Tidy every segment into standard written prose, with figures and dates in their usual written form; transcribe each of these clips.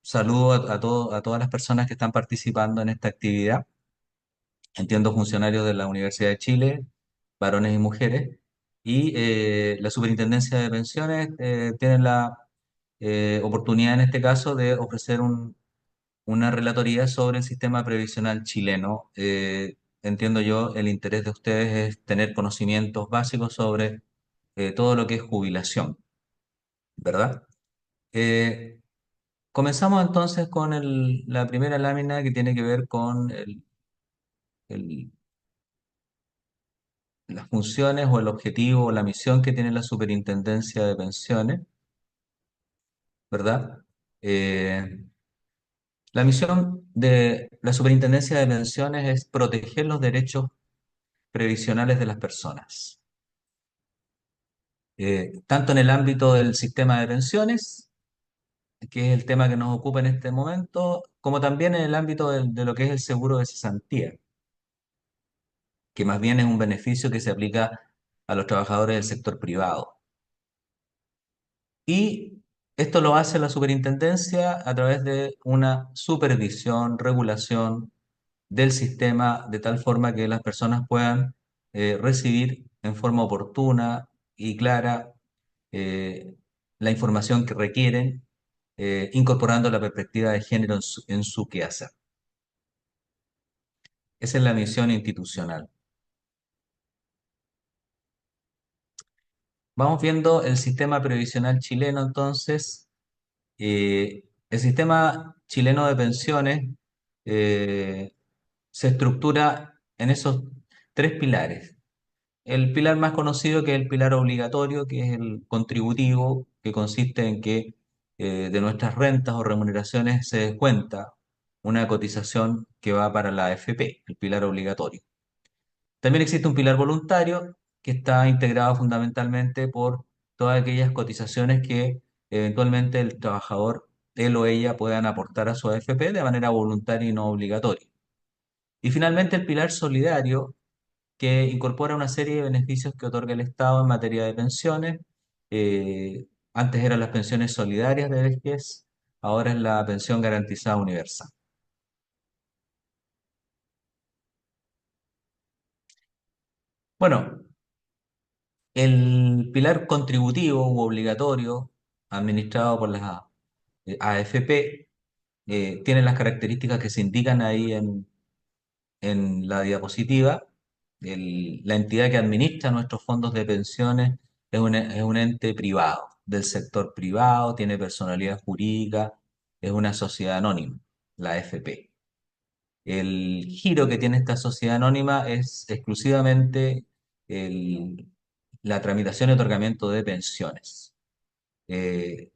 Saludo a todas las personas que están participando en esta actividad. Entiendo funcionarios de la Universidad de Chile, varones y mujeres, y la Superintendencia de Pensiones tiene la oportunidad en este caso de ofrecer una relatoría sobre el sistema previsional chileno. Entiendo yo, el interés de ustedes es tener conocimientos básicos sobre todo lo que es jubilación, ¿verdad? Eh, Comenzamos entonces con la primera lámina que tiene que ver con el- las funciones o el objetivo o la misión que tiene la Superintendencia de Pensiones, ¿verdad? Eh, la misión de la Superintendencia de Pensiones es proteger los derechos previsionales de las personas, tanto en el ámbito del sistema de pensiones, que es el tema que nos ocupa en este momento, como también en el ámbito de lo que es el seguro de cesantía, que más bien es un beneficio que se aplica a los trabajadores del sector privado. Y esto lo hace la superintendencia a través de una supervisión, regulación del sistema, de tal forma que las personas puedan recibir en forma oportuna y clara eh, la información que requieren, incorporando la perspectiva de género en su quehacer. Esa es la misión institucional. Vamos viendo el sistema previsional chileno entonces. El sistema chileno de pensiones eh, se estructura en esos tres pilares. El pilar más conocido, que es el pilar obligatorio, que es el contributivo, que consiste en que de nuestras rentas o remuneraciones se descuenta una cotización que va para la AFP, el pilar obligatorio. También existe un pilar voluntario que está integrado fundamentalmente por todas aquellas cotizaciones que eventualmente el trabajador, él o ella, puedan aportar a su AFP de manera voluntaria y no obligatoria. Y finalmente el pilar solidario, que incorpora una serie de beneficios que otorga el Estado en materia de pensiones. Antes eran las pensiones solidarias de vejez, ahora es la pensión garantizada universal. Bueno, el pilar contributivo u obligatorio, administrado por las AFP, tiene las características que se indican ahí en la diapositiva. La entidad que administra nuestros fondos de pensiones es un ente privado, del sector privado, tiene personalidad jurídica, es una sociedad anónima, la AFP. El giro que tiene esta sociedad anónima es exclusivamente el- la tramitación y otorgamiento de pensiones. Eh,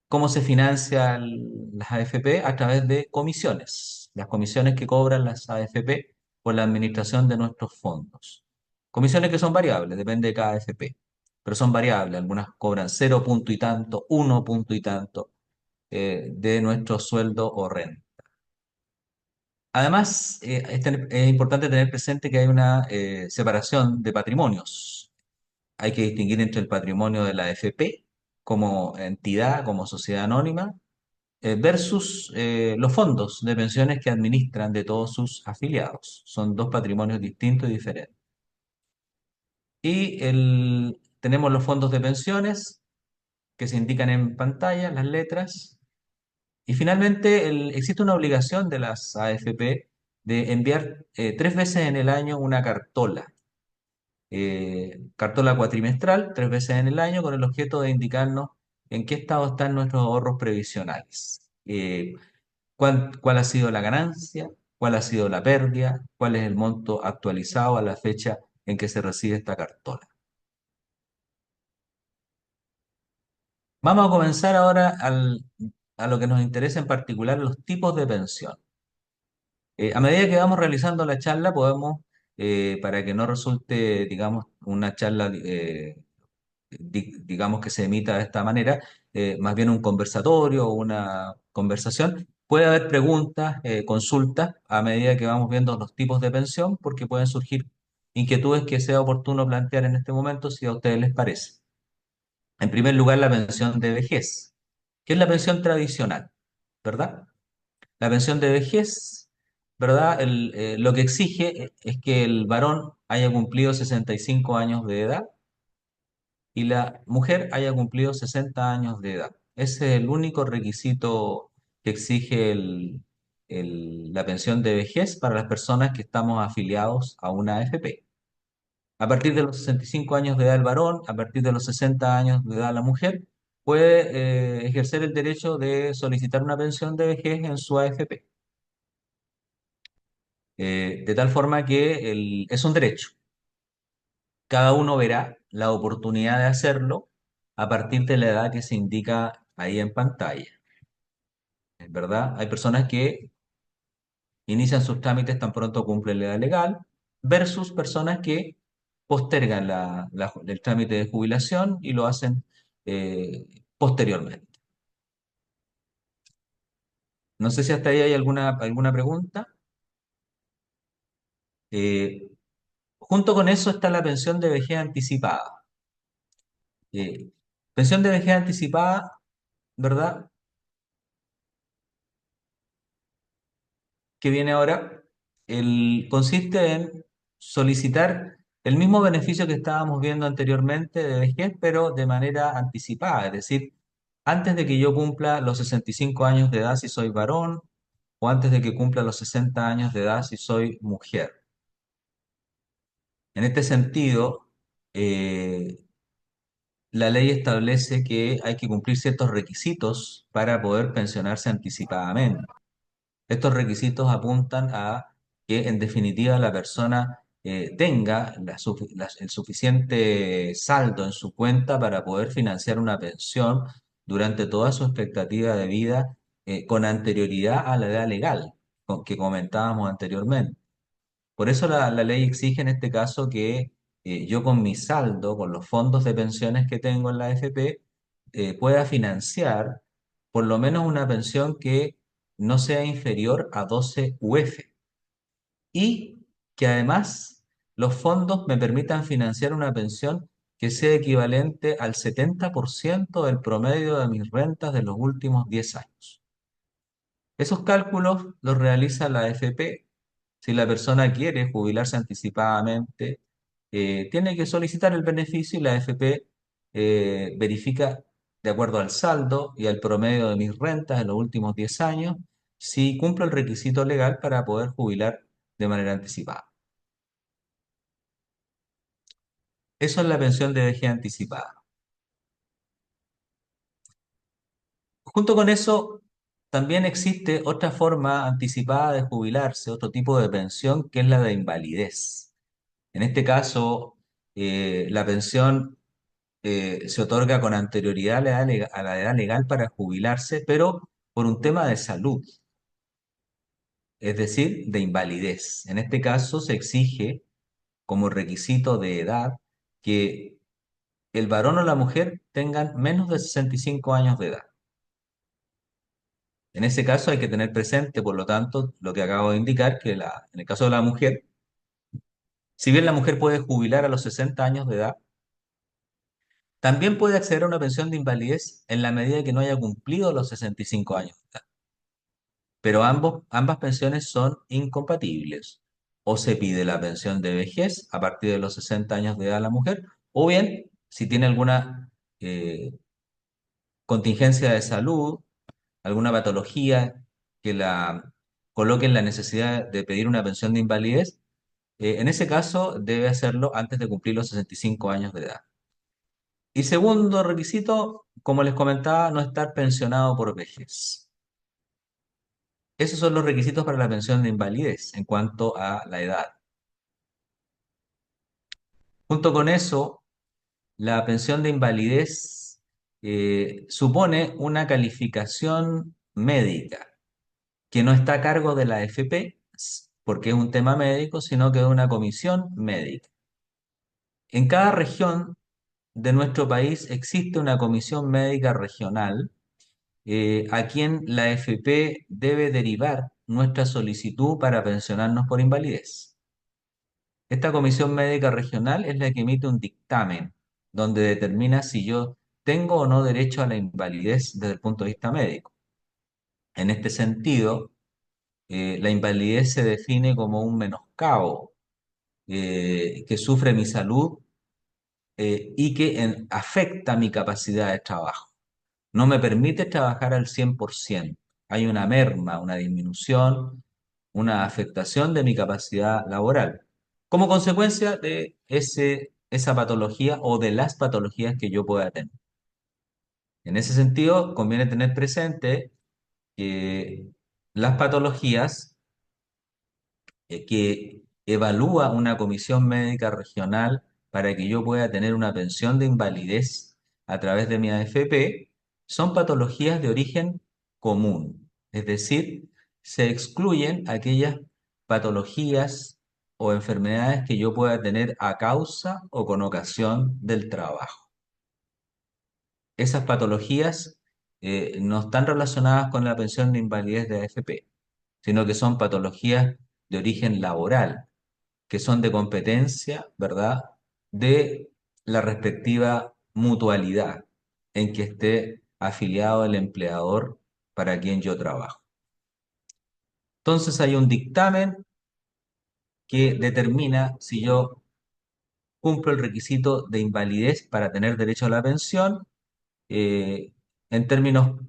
¿Cómo se financian las AFP? A través de comisiones, las comisiones que cobran las AFP por la administración de nuestros fondos. Comisiones que son variables, depende de cada AFP, pero son variables. Algunas cobran 0 punto y tanto, 1 punto y tanto de nuestro sueldo o renta. Además, es importante tener presente que hay una separación de patrimonios. Hay que distinguir entre el patrimonio de la AFP como entidad, como sociedad anónima, versus los fondos de pensiones que administran de todos sus afiliados. Son dos patrimonios distintos y diferentes. Tenemos los fondos de pensiones que se indican en pantalla, las letras. Y finalmente existe una obligación de las AFP de enviar 3 veces en el año una cartola. Cartola cuatrimestral, 3 veces en el año, con el objeto de indicarnos en qué estado están nuestros ahorros previsionales. ¿Cuál ha sido la ganancia? ¿Cuál ha sido la pérdida? ¿Cuál es el monto actualizado a la fecha en que se recibe esta cartola? Vamos a comenzar ahora a lo que nos interesa en particular, los tipos de pensión. A medida que vamos realizando la charla, podemos, para que no resulte, digamos, una charla, digamos, que se emita de esta manera, más bien un conversatorio o una conversación, puede haber preguntas, consultas, a medida que vamos viendo los tipos de pensión, porque pueden surgir inquietudes que sea oportuno plantear en este momento, si a ustedes les parece. En primer lugar, la pensión de vejez, que es la pensión tradicional. ¿verdad? La pensión de vejez, ¿verdad? Lo que exige es que el varón haya cumplido 65 años de edad y la mujer haya cumplido 60 años de edad. Ese es el único requisito que exige la pensión de vejez para las personas que estamos afiliados a una AFP. A partir de los 65 años de edad el varón, a partir de los 60 años de edad la mujer, puede ejercer el derecho de solicitar una pensión de vejez en su AFP. De tal forma que es un derecho. Cada uno verá la oportunidad de hacerlo a partir de la edad que se indica ahí en pantalla. ¿Verdad? Hay personas que inician sus trámites tan pronto cumple la edad legal versus personas que postergan el trámite de jubilación y lo hacen posteriormente. No sé si hasta ahí hay alguna pregunta. Eh, Junto con eso está la pensión de vejez anticipada. Eh, Pensión de vejez anticipada, ¿verdad? Que viene ahora, consiste en solicitar el mismo beneficio que estábamos viendo anteriormente de vejez, pero de manera anticipada, es decir, antes de que yo cumpla los 65 años de edad si soy varón, o antes de que cumpla los 60 años de edad si soy mujer. En este sentido, eh, la ley establece que hay que cumplir ciertos requisitos para poder pensionarse anticipadamente. Estos requisitos apuntan a que, en definitiva, la persona tenga el suficiente saldo en su cuenta para poder financiar una pensión durante toda su expectativa de vida con anterioridad a la edad legal que comentábamos anteriormente. Por eso la ley exige en este caso que yo con mi saldo, con los fondos de pensiones que tengo en la AFP, pueda financiar por lo menos una pensión que no sea inferior a 12 UF y que además los fondos me permitan financiar una pensión que sea equivalente al 70% del promedio de mis rentas de los últimos 10 años. Esos cálculos los realiza la AFP. Si la persona quiere jubilarse anticipadamente, tiene que solicitar el beneficio y la AFP verifica de acuerdo al saldo y al promedio de mis rentas en los últimos 10 años si cumplo el requisito legal para poder jubilar de manera anticipada. Eso es la pensión de vejez anticipada. Junto con eso, también existe otra forma anticipada de jubilarse, otro tipo de pensión, que es la de invalidez. En este caso, la pensión se otorga con anterioridad a la edad legal para jubilarse, pero por un tema de salud, es decir, de invalidez. En este caso, se exige como requisito de edad que el varón o la mujer tengan menos de 65 años de edad. En ese caso hay que tener presente, por lo tanto, lo que acabo de indicar, que en el caso de la mujer, si bien la mujer puede jubilar a los 60 años de edad, también puede acceder a una pensión de invalidez en la medida que no haya cumplido los 65 años. Pero ambas pensiones son incompatibles. O se pide la pensión de vejez a partir de los 60 años de edad a la mujer, o bien, si tiene alguna contingencia de salud, alguna patología que la coloque en la necesidad de pedir una pensión de invalidez, en ese caso debe hacerlo antes de cumplir los 65 años de edad. Y segundo requisito, como les comentaba, no estar pensionado por vejez. Esos son los requisitos para la pensión de invalidez en cuanto a la edad. Junto con eso, la pensión de invalidez supone una calificación médica que no está a cargo de la AFP porque es un tema médico, sino que de una comisión médica. En cada región de nuestro país existe una comisión médica regional a quien la AFP debe derivar nuestra solicitud para pensionarnos por invalidez. Esta comisión médica regional es la que emite un dictamen donde determina si yo tengo o no derecho a la invalidez desde el punto de vista médico. En este sentido, la invalidez se define como un menoscabo que sufre mi salud y que afecta mi capacidad de trabajo. No me permite trabajar al 100%. Hay una merma, una disminución, una afectación de mi capacidad laboral como consecuencia de esa patología o de las patologías que yo pueda tener. En ese sentido, conviene tener presente que las patologías que evalúa una comisión médica regional para que yo pueda tener una pensión de invalidez a través de mi AFP son patologías de origen común, es decir, se excluyen aquellas patologías o enfermedades que yo pueda tener a causa o con ocasión del trabajo. Esas patologías no están relacionadas con la pensión de invalidez de AFP, sino que son patologías de origen laboral, que son de competencia, ¿verdad?, de la respectiva mutualidad en que esté afiliado el empleador para quien yo trabajo. Entonces hay un dictamen que determina si yo cumplo el requisito de invalidez para tener derecho a la pensión. En términos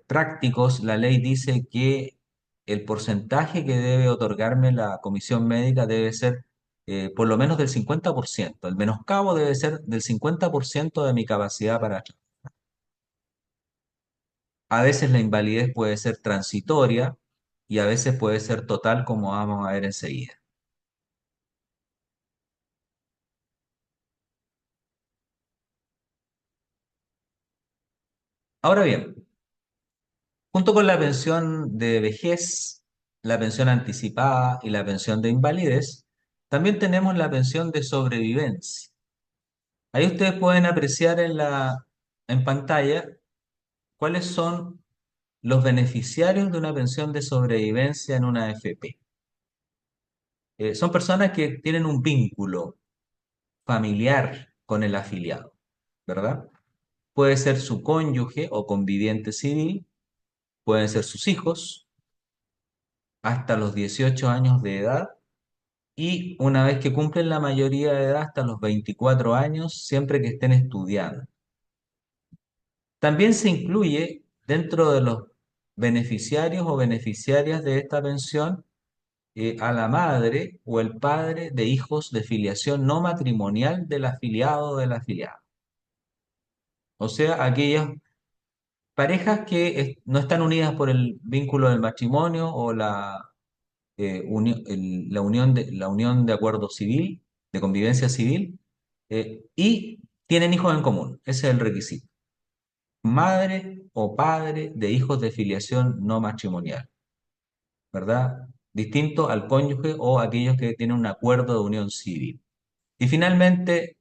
prácticos, la ley dice que el porcentaje que debe otorgarme la comisión médica debe ser por lo menos del 50%. El menoscabo debe ser del 50% de mi capacidad para trabajar. A veces la invalidez puede ser transitoria y a veces puede ser total, como vamos a ver enseguida. Ahora bien, junto con la pensión de vejez, la pensión anticipada y la pensión de invalidez, también tenemos la pensión de sobrevivencia. Ahí ustedes pueden apreciar en pantalla cuáles son los beneficiarios de una pensión de sobrevivencia en una AFP. Son personas que tienen un vínculo familiar con el afiliado, ¿verdad? Puede ser su cónyuge o conviviente civil, pueden ser sus hijos hasta los 18 años de edad y una vez que cumplen la mayoría de edad hasta los 24 años, siempre que estén estudiando. También se incluye dentro de los beneficiarios o beneficiarias de esta pensión a la madre o el padre de hijos de filiación no matrimonial del afiliado o del afiliado. O sea, aquellas parejas que no están unidas por el vínculo del matrimonio o la unión de acuerdo civil, de convivencia civil, y tienen hijos en común. Ese es el requisito. Madre o padre de hijos de filiación no matrimonial, ¿verdad? Distinto al cónyuge o aquellos que tienen un acuerdo de unión civil. Y finalmente,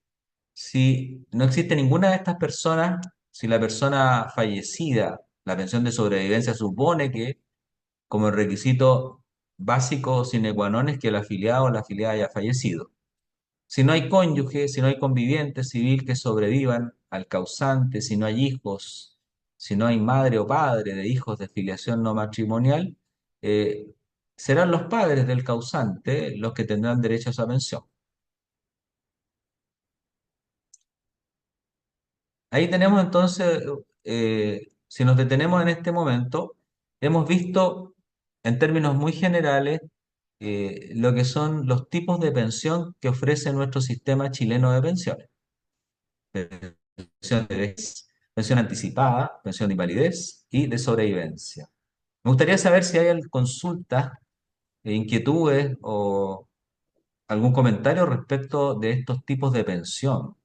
si no existe ninguna de estas personas, si la persona fallecida, la pensión de sobrevivencia supone que como requisito básico sine qua non es que el afiliado o la afiliada haya fallecido. Si no hay cónyuge, si no hay conviviente civil que sobrevivan al causante, si no hay hijos, si no hay madre o padre de hijos de filiación no matrimonial, eh, serán los padres del causante los que tendrán derecho a esa pensión. Ahí tenemos entonces, si nos detenemos en este momento, hemos visto en términos muy generales lo que son los tipos de pensión que ofrece nuestro sistema chileno de pensiones. Pensión de vejez, pensión anticipada, pensión de invalidez y de sobrevivencia. Me gustaría saber si hay consultas, inquietudes o algún comentario respecto de estos tipos de pensión.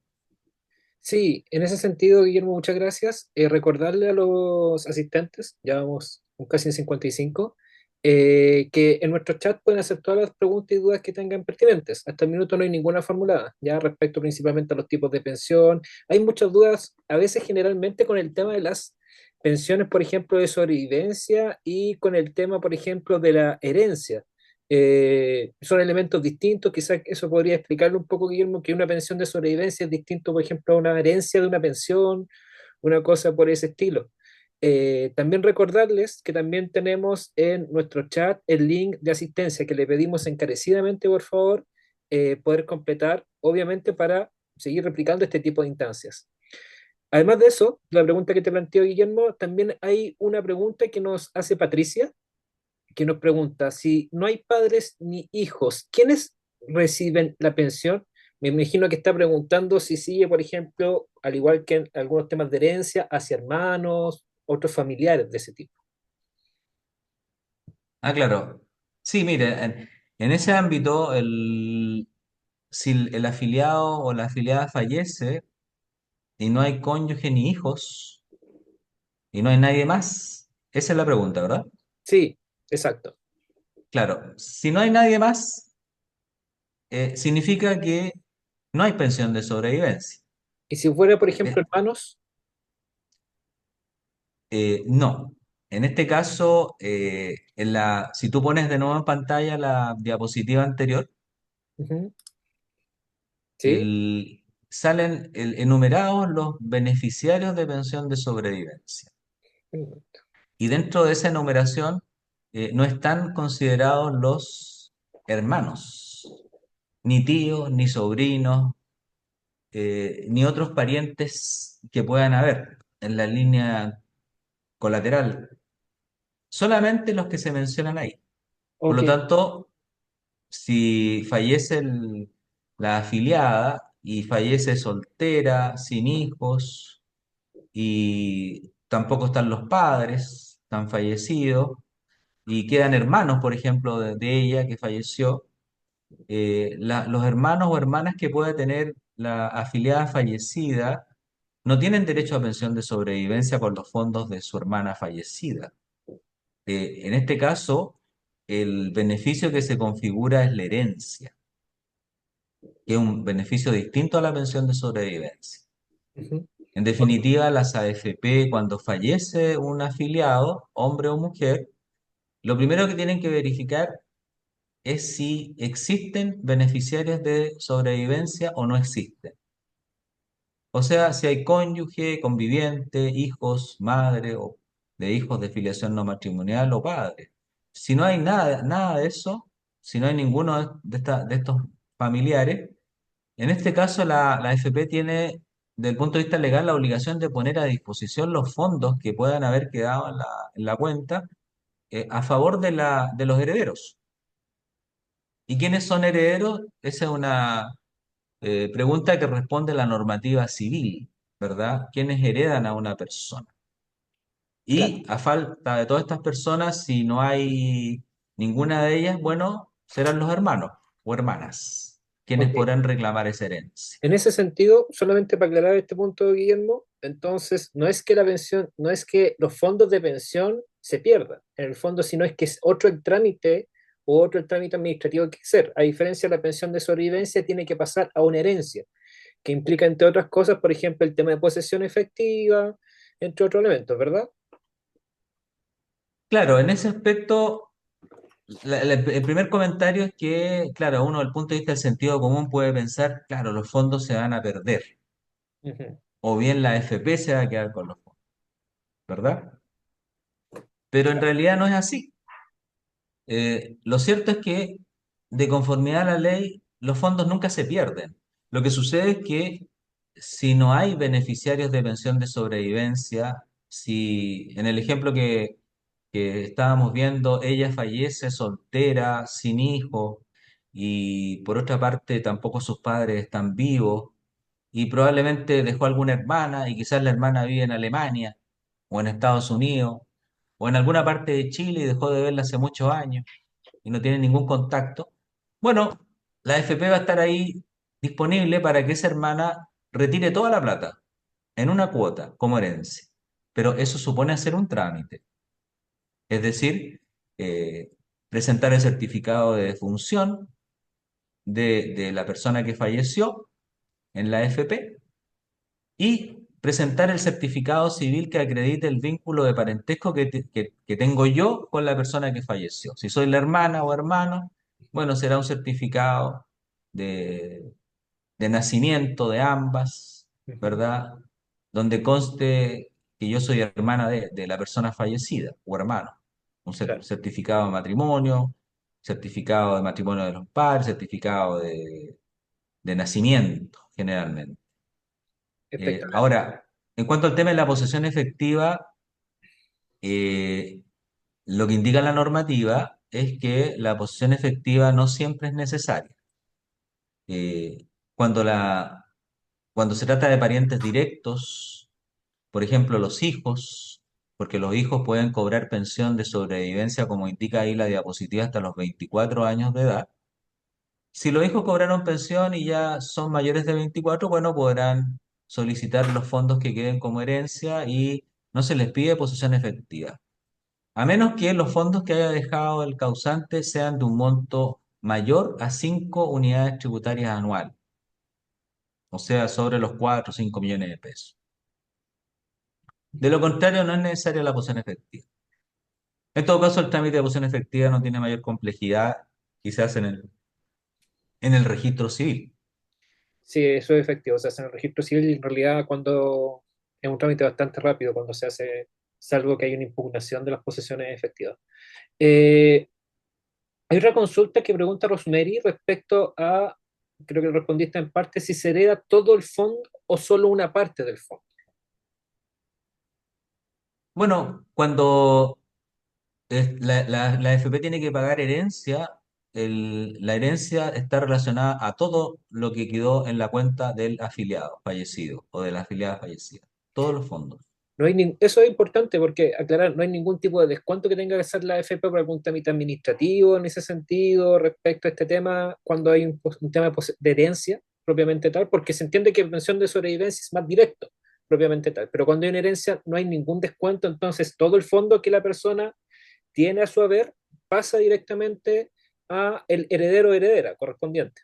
Sí, en ese sentido, Guillermo, muchas gracias. Recordarle a los asistentes, ya vamos casi en 55, que en nuestro chat pueden hacer todas las preguntas y dudas que tengan pertinentes. Hasta el minuto no hay ninguna formulada, ya respecto principalmente a los tipos de pensión. Hay muchas dudas, a veces generalmente con el tema de las pensiones, por ejemplo, de sobrevivencia y con el tema, por ejemplo, de la herencia. Son elementos distintos, quizás eso podría explicarlo un poco, Guillermo, que una pensión de sobrevivencia es distinto, por ejemplo, a una herencia de una pensión, una cosa por ese estilo. También recordarles que también tenemos en nuestro chat el link de asistencia que le pedimos encarecidamente, por favor, poder completar, obviamente para seguir replicando este tipo de instancias. Además de eso, la pregunta que te planteo, Guillermo, también hay una pregunta que nos hace Patricia, que nos pregunta, si no hay padres ni hijos, ¿quiénes reciben la pensión? Me imagino que está preguntando si sigue, por ejemplo, al igual que en algunos temas de herencia, hacia hermanos, otros familiares de ese tipo. Ah, claro. Sí, mire, en ese ámbito, si el afiliado o la afiliada fallece y no hay cónyuge ni hijos y no hay nadie más, esa es la pregunta, ¿verdad? Sí, exacto. Claro, si no hay nadie más, significa que no hay pensión de sobrevivencia. Y si fuera, por Eh, ejemplo, hermanos, no. En este caso, si tú pones de nuevo en pantalla la diapositiva anterior, ujú, sí, salen enumerados los beneficiarios de pensión de sobrevivencia. mm, Y dentro de esa enumeración no están considerados los hermanos, ni tíos, ni sobrinos, ni otros parientes que puedan haber en la línea colateral, solamente los que se mencionan ahí. Por ok, lo tanto, si fallece la afiliada y fallece soltera, sin hijos, y tampoco están los padres, están fallecidos, y quedan hermanos, por ejemplo, de ella que falleció, los hermanos o hermanas que pueda tener la afiliada fallecida no tienen derecho a pensión de sobrevivencia por los fondos de su hermana fallecida. En este caso, el beneficio que se configura es la herencia, que es un beneficio distinto a la pensión de sobrevivencia. ujú, En ok, definitiva, las AFP, cuando fallece un afiliado, hombre o mujer, lo primero que tienen que verificar es si existen beneficiarios de sobrevivencia o no existen. O sea, si hay cónyuge, conviviente, hijos, madre o de hijos de filiación no matrimonial o padre. Si no hay nada, nada de eso, si no hay ninguno de estos familiares, en este caso la AFP tiene, desde el punto de vista legal, la obligación de poner a disposición los fondos que puedan haber quedado en la cuenta a favor de los herederos. ¿Y quiénes son herederos? Esa es una pregunta que responde la normativa civil, ¿verdad? ¿Quiénes heredan a una persona? claro, Y a falta de todas estas personas, si no hay ninguna de ellas, bueno, serán los hermanos o hermanas quienes ok. podrán reclamar esa herencia. En ese sentido, solamente para aclarar este punto, Guillermo, entonces no es que la pensión, no es que los fondos de pensión se pierdan, en el fondo, sino es que es otro el trámite o otro el trámite administrativo que hacer. A diferencia de la pensión de sobrevivencia, tiene que pasar a una herencia, que implica, entre otras cosas, por ejemplo, el tema de posesión efectiva, entre otros elementos, ¿verdad? Claro, en ese aspecto, el primer comentario es que, claro, uno, desde el punto de vista del sentido común, puede pensar, claro, los fondos se van a perder, Ujú, o bien la AFP se va a quedar con los fondos, ¿verdad? Pero en claro, realidad no es así. Lo cierto es que, de conformidad a la ley, los fondos nunca se pierden. Lo que sucede es que si no hay beneficiarios de pensión de sobrevivencia, si en el ejemplo que estábamos viendo, ella fallece soltera, sin hijos, y por otra parte tampoco sus padres están vivos, y probablemente dejó alguna hermana, y quizás la hermana vive en Alemania, o en Estados Unidos, o en alguna parte de Chile y dejó de verla hace muchos años y no tiene ningún contacto, bueno, la AFP va a estar ahí disponible para que esa hermana retire toda la plata en una cuota como herencia. Pero eso supone hacer un trámite, es decir, eh, presentar el certificado de defunción de la persona que falleció en la AFP y presentar el certificado civil que acredite el vínculo de parentesco que tengo yo con la persona que falleció. Si soy la hermana o hermano, bueno, será un certificado de, de nacimiento de ambas, ujú, ¿verdad? Donde conste que yo soy hermana de la persona fallecida o hermano. Un Claro, certificado de matrimonio de los padres, certificado de nacimiento, generalmente. espectacular. Ahora, en cuanto al tema de la posesión efectiva, eh, lo que indica la normativa es que la posesión efectiva no siempre es necesaria. Eh, cuando cuando se trata de parientes directos, por ejemplo, los hijos, porque los hijos pueden cobrar pensión de sobrevivencia, como indica ahí la diapositiva, hasta los 24 años de edad. Si los hijos cobraron pensión y ya son mayores de 24, bueno, podrán solicitar los fondos que queden como herencia y no se les pide posesión efectiva. A menos que los fondos que haya dejado el causante sean de un monto mayor a 5 unidades tributarias anuales, o sea, sobre los 4 o 5 millones de pesos. De lo contrario, no es necesaria la posesión efectiva. En todo caso, el trámite de posesión efectiva no tiene mayor complejidad, quizás en el registro civil. Sí, eso es efectivo. O sea, en el registro civil, en realidad, cuando es un trámite bastante rápido, cuando se hace, salvo que hay una impugnación de las posesiones efectivas. Eh, Hay otra consulta que pregunta Rosemary respecto a, creo que respondiste en parte, si se hereda todo el fondo o solo una parte del fondo. Bueno, cuando la AFP tiene que pagar herencia, la herencia está relacionada a todo lo que quedó en la cuenta del afiliado fallecido o de la afiliada fallecida. Todos los fondos. No hay eso es importante porque, aclarar, no hay ningún tipo de descuento que tenga que hacer la AFP por algún trámite administrativo en ese sentido respecto a este tema cuando hay un tema de herencia propiamente tal, porque se entiende que pensión de sobrevivencia es más directo propiamente tal, pero cuando hay una herencia no hay ningún descuento, entonces todo el fondo que la persona tiene a su haber pasa directamente a el heredero o heredera correspondiente.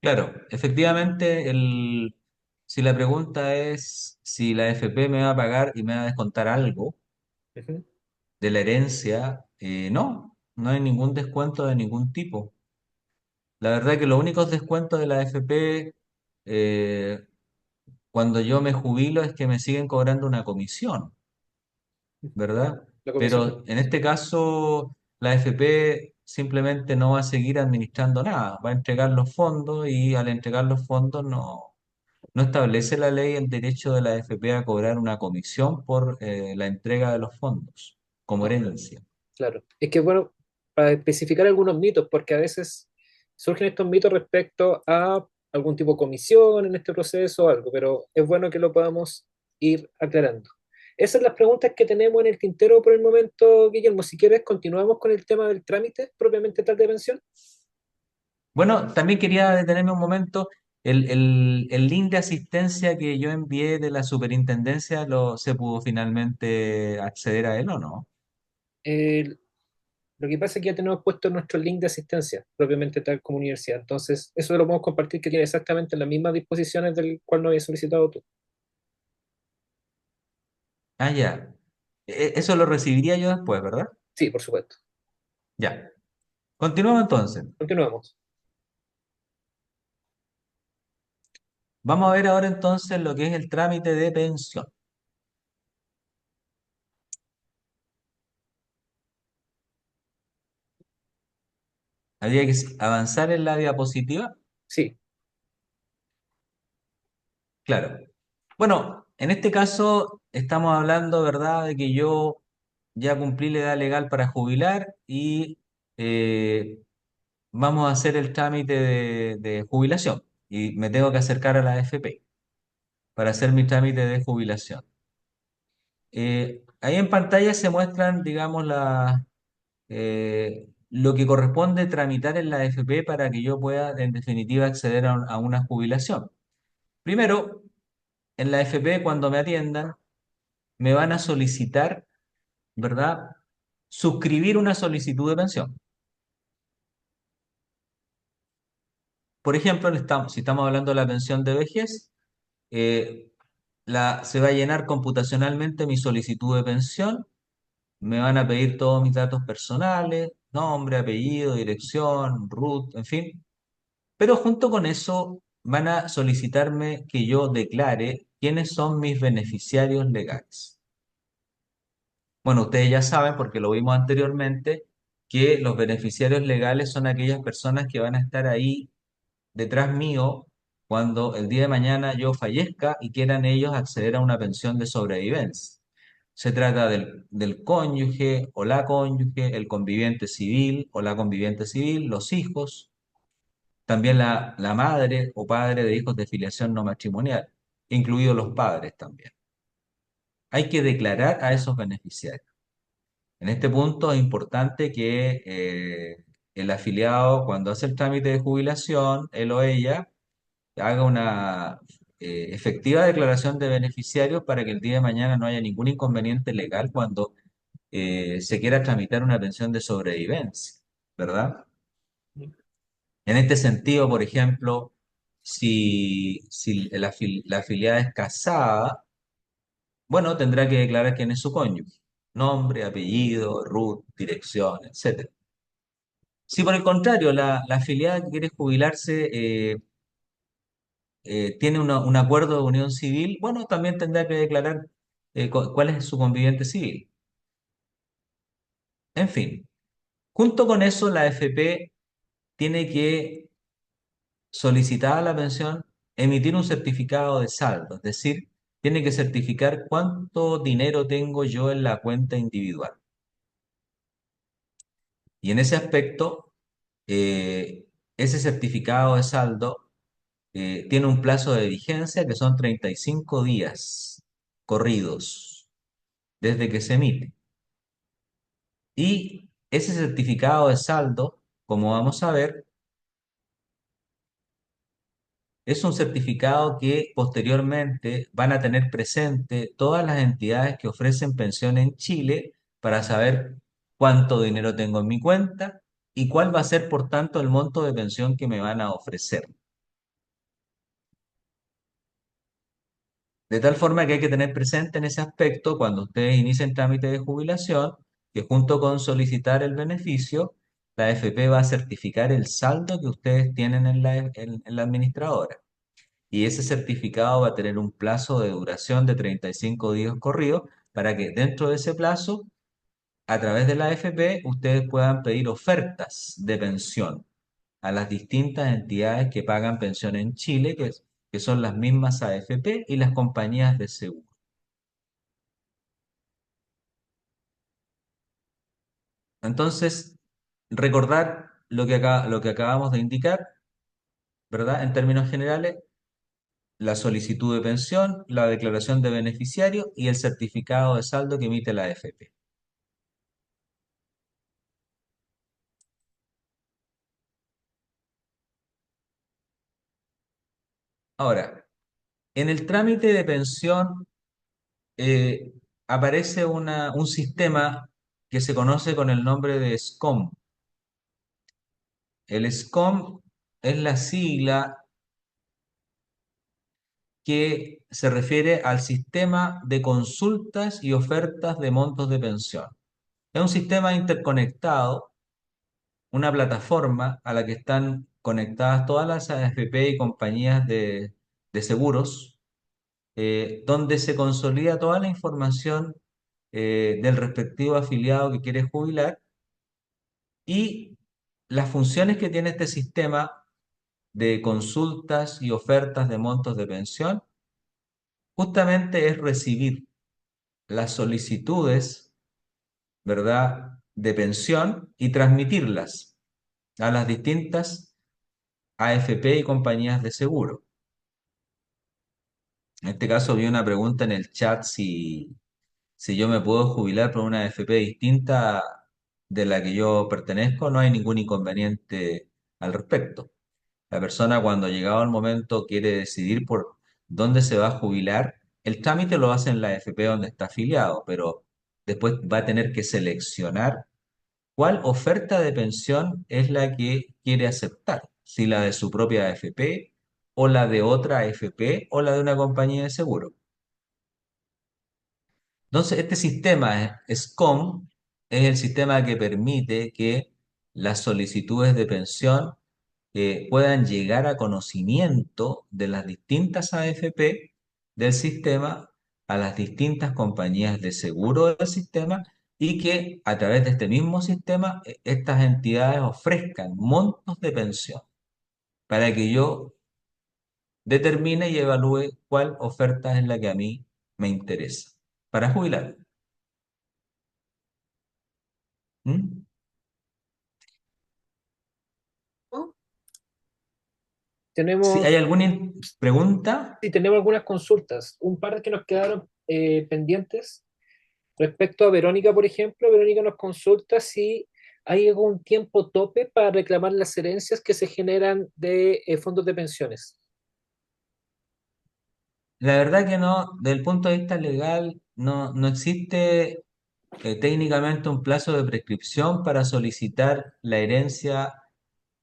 Claro, efectivamente, si la pregunta es si la AFP me va a pagar y me va a descontar algo Ujú. de la herencia, no, no hay ningún descuento de ningún tipo. La verdad que los únicos descuentos de la AFP cuando yo me jubilo es que me siguen cobrando una comisión, ¿verdad? La comisión de Pero en este caso, la AFP simplemente no va a seguir administrando nada, va a entregar los fondos y al entregar los fondos no establece la ley el derecho de la AFP a cobrar una comisión por la entrega de los fondos como no, claro. herencia. Claro, es que bueno, para especificar algunos mitos, porque a veces surgen estos mitos respecto a algún tipo de comisión en este proceso o algo, pero es bueno que lo podamos ir aclarando. Esas son las preguntas que tenemos en el tintero por el momento, Guillermo. Si quieres, continuamos con el tema del trámite propiamente tal de pensión. Bueno, también quería detenerme un momento. El link de asistencia que yo envié de la superintendencia, ¿se pudo finalmente acceder a él o no? Eh, lo que pasa es que ya tenemos puesto nuestro link de asistencia, propiamente tal como universidad. Entonces, eso lo podemos compartir que tiene exactamente las mismas disposiciones del cual nos había solicitado tú. Ah, ya. Eso lo recibiría yo después, ¿verdad? Sí, por supuesto. Ya. Continuamos entonces. Continuamos. Vamos a ver ahora entonces lo que es el trámite de pensión. Habría que avanzar en la diapositiva. Sí. Claro. Bueno, en este caso estamos hablando, ¿verdad?, de que yo ya cumplí la edad legal para jubilar y eh, vamos a hacer el trámite de jubilación y me tengo que acercar a la AFP para hacer mi trámite de jubilación. Ahí en pantalla se muestran, digamos, lo que corresponde tramitar en la AFP para que yo pueda, en definitiva, acceder a una jubilación. Primero, en la AFP, cuando me atiendan, me van a solicitar, ¿verdad?, suscribir una solicitud de pensión. Por ejemplo, si estamos hablando de la pensión de vejez, eh, se va a llenar computacionalmente mi solicitud de pensión, me van a pedir todos mis datos personales, nombre, apellido, dirección, RUT, en fin. Pero junto con eso van a solicitarme que yo declare quiénes son mis beneficiarios legales. Bueno, ustedes ya saben, porque lo vimos anteriormente, que los beneficiarios legales son aquellas personas que van a estar ahí detrás mío cuando el día de mañana yo fallezca y quieran ellos acceder a una pensión de sobrevivencia. Se trata del cónyuge o la cónyuge, el conviviente civil o la conviviente civil, los hijos, también la madre o padre de hijos de filiación no matrimonial, incluidos los padres también. Hay que declarar a esos beneficiarios. En este punto es importante que el afiliado, cuando hace el trámite de jubilación, él o ella, haga una efectiva declaración de beneficiarios para que el día de mañana no haya ningún inconveniente legal cuando se quiera tramitar una pensión de sobrevivencia, ¿verdad? En este sentido, por ejemplo, si la afiliada es casada, bueno, tendrá que declarar quién es su cónyuge, nombre, apellido, RUT, dirección, etcétera. Si por el contrario la afiliada que quiere jubilarse tiene un acuerdo de unión civil, bueno, también tendrá que declarar cuál es su conviviente civil. En fin, junto con eso, la AFP tiene que solicitar a la pensión emitir un certificado de saldo, es decir, tiene que certificar cuánto dinero tengo yo en la cuenta individual. Y en ese aspecto, ese certificado de saldo tiene un plazo de vigencia que son 35 días corridos desde que se emite. Y ese certificado de saldo, como vamos a ver, es un certificado que posteriormente van a tener presente todas las entidades que ofrecen pensión en Chile para saber cuánto dinero tengo en mi cuenta y cuál va a ser, por tanto, el monto de pensión que me van a ofrecer. De tal forma que hay que tener presente en ese aspecto cuando ustedes inicien trámite de jubilación, que junto con solicitar el beneficio, la AFP va a certificar el saldo que ustedes tienen en la administradora. Y ese certificado va a tener un plazo de duración de 35 días corridos para que dentro de ese plazo, a través de la AFP, ustedes puedan pedir ofertas de pensión a las distintas entidades que pagan pensión en Chile, que son las mismas AFP y las compañías de seguro. Entonces, recordar lo que acabamos de indicar, ¿verdad? En términos generales, la solicitud de pensión, la declaración de beneficiario y el certificado de saldo que emite la AFP. Ahora, en el trámite de pensión eh, aparece un sistema que se conoce con el nombre de SCOM. El SCOM es la sigla que se refiere al sistema de consultas y ofertas de montos de pensión. Es un sistema interconectado, una plataforma a la que están conectadas todas las AFP y compañías de seguros, donde se consolida toda la información del respectivo afiliado que quiere jubilar y las funciones que tiene este sistema de consultas y ofertas de montos de pensión justamente es recibir las solicitudes, ¿verdad?, de pensión y transmitirlas a las distintas AFP y compañías de seguro. En este caso vi una pregunta en el chat si yo me puedo jubilar por una AFP distinta de la que yo pertenezco, no hay ningún inconveniente al respecto. La persona cuando llegado el momento quiere decidir por dónde se va a jubilar, el trámite lo hace en la AFP donde está afiliado, pero después va a tener que seleccionar cuál oferta de pensión es la que quiere aceptar, si la de su propia AFP o la de otra AFP o la de una compañía de seguro. Entonces, este sistema SCOM es el sistema que permite que las solicitudes de pensión puedan llegar a conocimiento de las distintas AFP del sistema a las distintas compañías de seguro del sistema y que a través de este mismo sistema estas entidades ofrezcan montos de pensión para que yo determine y evalúe cuál oferta es la que a mí me interesa para jubilar. ¿Mm? ¿no? Si hay Tenemos, alguna pregunta, sí, tenemos algunas consultas, un par que nos quedaron pendientes. Respecto a Verónica, por ejemplo, Verónica nos consulta si hay algún tiempo tope para reclamar las herencias que se generan de fondos de pensiones. la verdad que no, desde el punto de vista legal, no existe técnicamente un plazo de prescripción para solicitar la herencia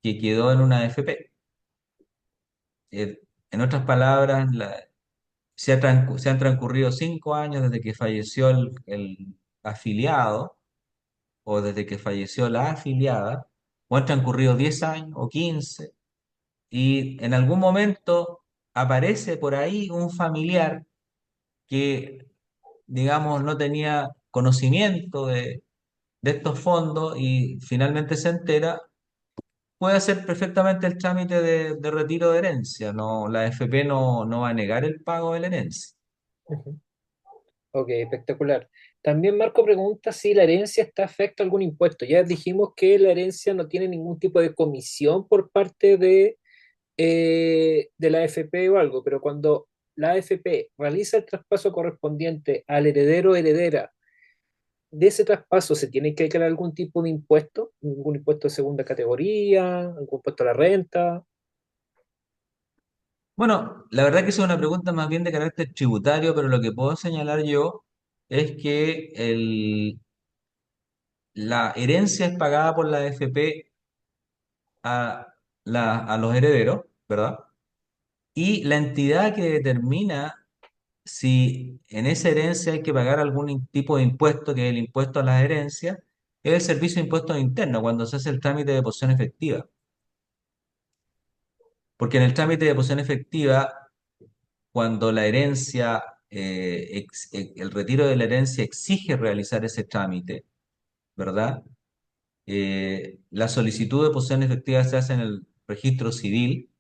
que quedó en una AFP. En otras palabras, se han transcurrido 5 años desde que falleció el afiliado o desde que falleció la afiliada, o han transcurrido 10 años o 15, y en algún momento aparece por ahí un familiar que, digamos, no tenía conocimiento de estos fondos y finalmente se entera, puede hacer perfectamente el trámite de retiro de herencia. No, la AFP no va a negar el pago de la herencia. Ujú. Ok, espectacular. También Marco pregunta si la herencia está afecta a algún impuesto. Ya dijimos que la herencia no tiene ningún tipo de comisión por parte de la AFP o algo, pero cuando la AFP realiza el traspaso correspondiente al heredero o heredera de ese traspaso, ¿se tiene que declarar algún tipo de impuesto? ¿Algún impuesto de segunda categoría? ¿Algún impuesto a la renta? Bueno, la verdad que esa es una pregunta más bien de carácter tributario, pero lo que puedo señalar yo es que la herencia es pagada por la AFP a, a los herederos, ¿verdad? Y la entidad que determina si en esa herencia hay que pagar algún tipo de impuesto, que es el impuesto a las herencias, es el Servicio de Impuestos Internos, cuando se hace el trámite de posición efectiva. Porque en el trámite de posición efectiva, cuando la herencia, el retiro de la herencia exige realizar ese trámite, ¿verdad? La solicitud de posición efectiva se hace en el registro civil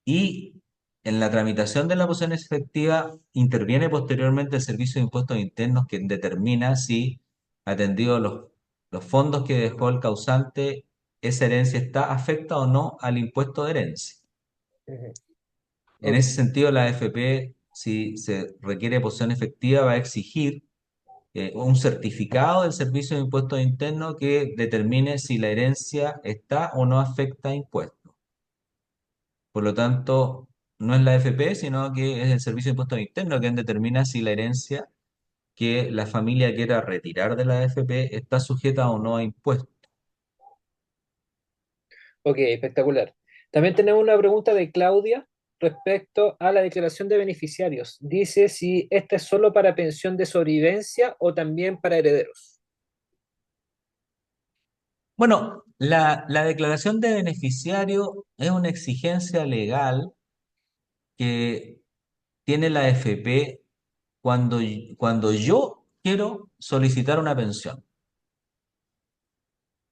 y en la tramitación de la posición efectiva interviene posteriormente el Servicio de Impuestos Internos que determina si, atendido los fondos que dejó el causante, esa herencia está afecta o no al impuesto de herencia. Ujú. En Ok, ese sentido, la AFP, si se requiere posición efectiva, va a exigir un certificado del Servicio de Impuestos Internos que determine si la herencia está o no afecta a impuestos. Por lo tanto, no es la AFP, sino que es el Servicio de Impuestos Internos quien determina si la herencia que la familia quiera retirar de la AFP está sujeta o no a impuestos. ok, espectacular. También tenemos una pregunta de Claudia respecto a la declaración de beneficiarios. Dice si esta es solo para pensión de sobrevivencia o también para herederos. Bueno, la declaración de beneficiario es una exigencia legal que tiene la AFP cuando yo quiero solicitar una pensión.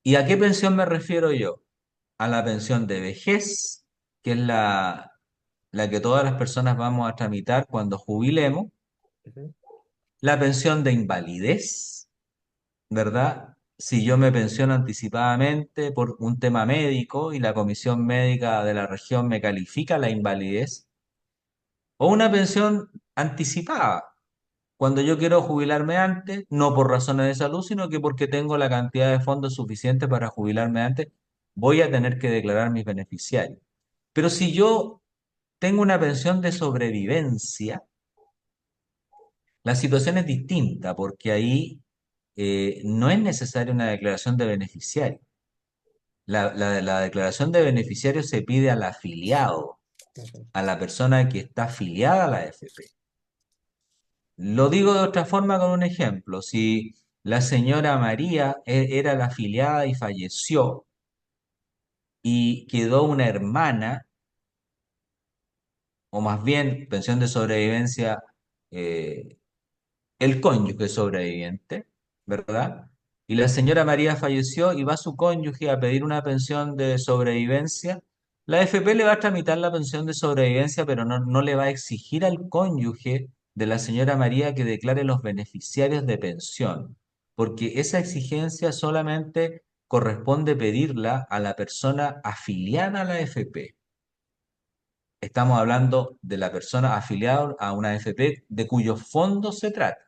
¿Y a qué pensión me refiero yo? A la pensión de vejez, que es la que todas las personas vamos a tramitar cuando jubilemos, Ujú, la pensión de invalidez, ¿verdad? Si yo me pensiono anticipadamente por un tema médico y la comisión médica de la región me califica la invalidez, o una pensión anticipada, cuando yo quiero jubilarme antes, no por razones de salud, sino que porque tengo la cantidad de fondos suficiente para jubilarme antes, voy a tener que declarar mis beneficiarios. Pero si yo tengo una pensión de sobrevivencia, la situación es distinta porque ahí no es necesaria una declaración de beneficiario. La declaración de beneficiario se pide al afiliado, ujú. a la persona que está afiliada a la AFP. Lo digo de otra forma con un ejemplo. Si la señora María era la afiliada y falleció y quedó una hermana, o más bien pensión de sobrevivencia eh, el cónyuge sobreviviente, ¿verdad? Y la señora María falleció y va su cónyuge a pedir una pensión de sobrevivencia. La AFP le va a tramitar la pensión de sobrevivencia, pero no le va a exigir al cónyuge de la señora María que declare los beneficiarios de pensión, porque esa exigencia solamente corresponde pedirla a la persona afiliada a la AFP. Estamos hablando de la persona afiliada a una AFP de cuyos fondos se trata,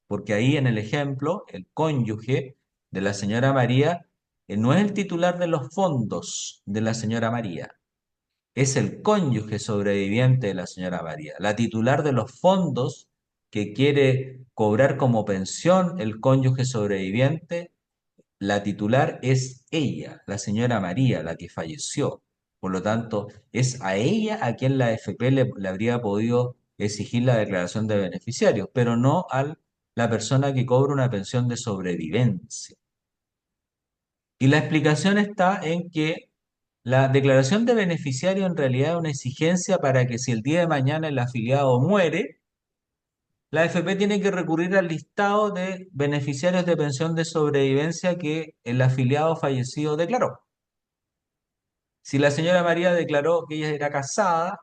porque ahí en el ejemplo, el cónyuge de la señora María no es el titular de los fondos de la señora María, es el cónyuge sobreviviente de la señora María. La titular de los fondos que quiere cobrar como pensión el cónyuge sobreviviente, la titular es ella, la señora María, la que falleció. Por lo tanto, es a ella a quien la AFP le habría podido exigir la declaración de beneficiarios, pero no a la persona que cobra una pensión de sobrevivencia. Y la explicación está en que la declaración de beneficiario en realidad es una exigencia para que si el día de mañana el afiliado muere, la AFP tiene que recurrir al listado de beneficiarios de pensión de sobrevivencia que el afiliado fallecido declaró. Si la señora María declaró que ella era casada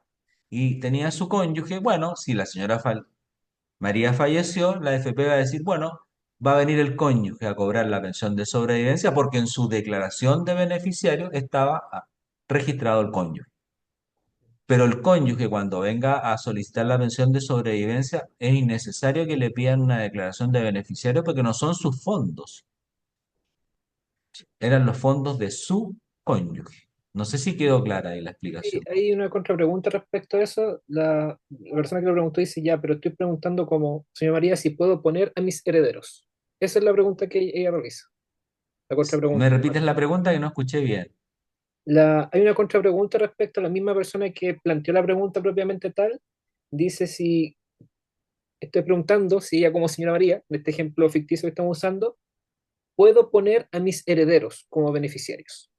y tenía su cónyuge, bueno, si la señora María falleció, la AFP va a decir, bueno, va a venir el cónyuge a cobrar la pensión de sobrevivencia porque en su declaración de beneficiario estaba registrado el cónyuge. Pero el cónyuge cuando venga a solicitar la pensión de sobrevivencia es innecesario que le pidan una declaración de beneficiario porque no son sus fondos, eran los fondos de su cónyuge. No sé si quedó clara ahí la Sí, explicación. hay una contrapregunta respecto a eso. La persona que lo preguntó dice, ya, pero estoy preguntando como, señor María, si puedo poner a mis herederos. Esa es la pregunta que ella realiza. La ¿Me contrapregunta. repites la pregunta que no escuché bien? Hay una contrapregunta respecto a la misma persona que planteó la pregunta propiamente tal. Dice si, estoy preguntando si ella como señora María, en este ejemplo ficticio que estamos usando, puedo poner a mis herederos como beneficiarios.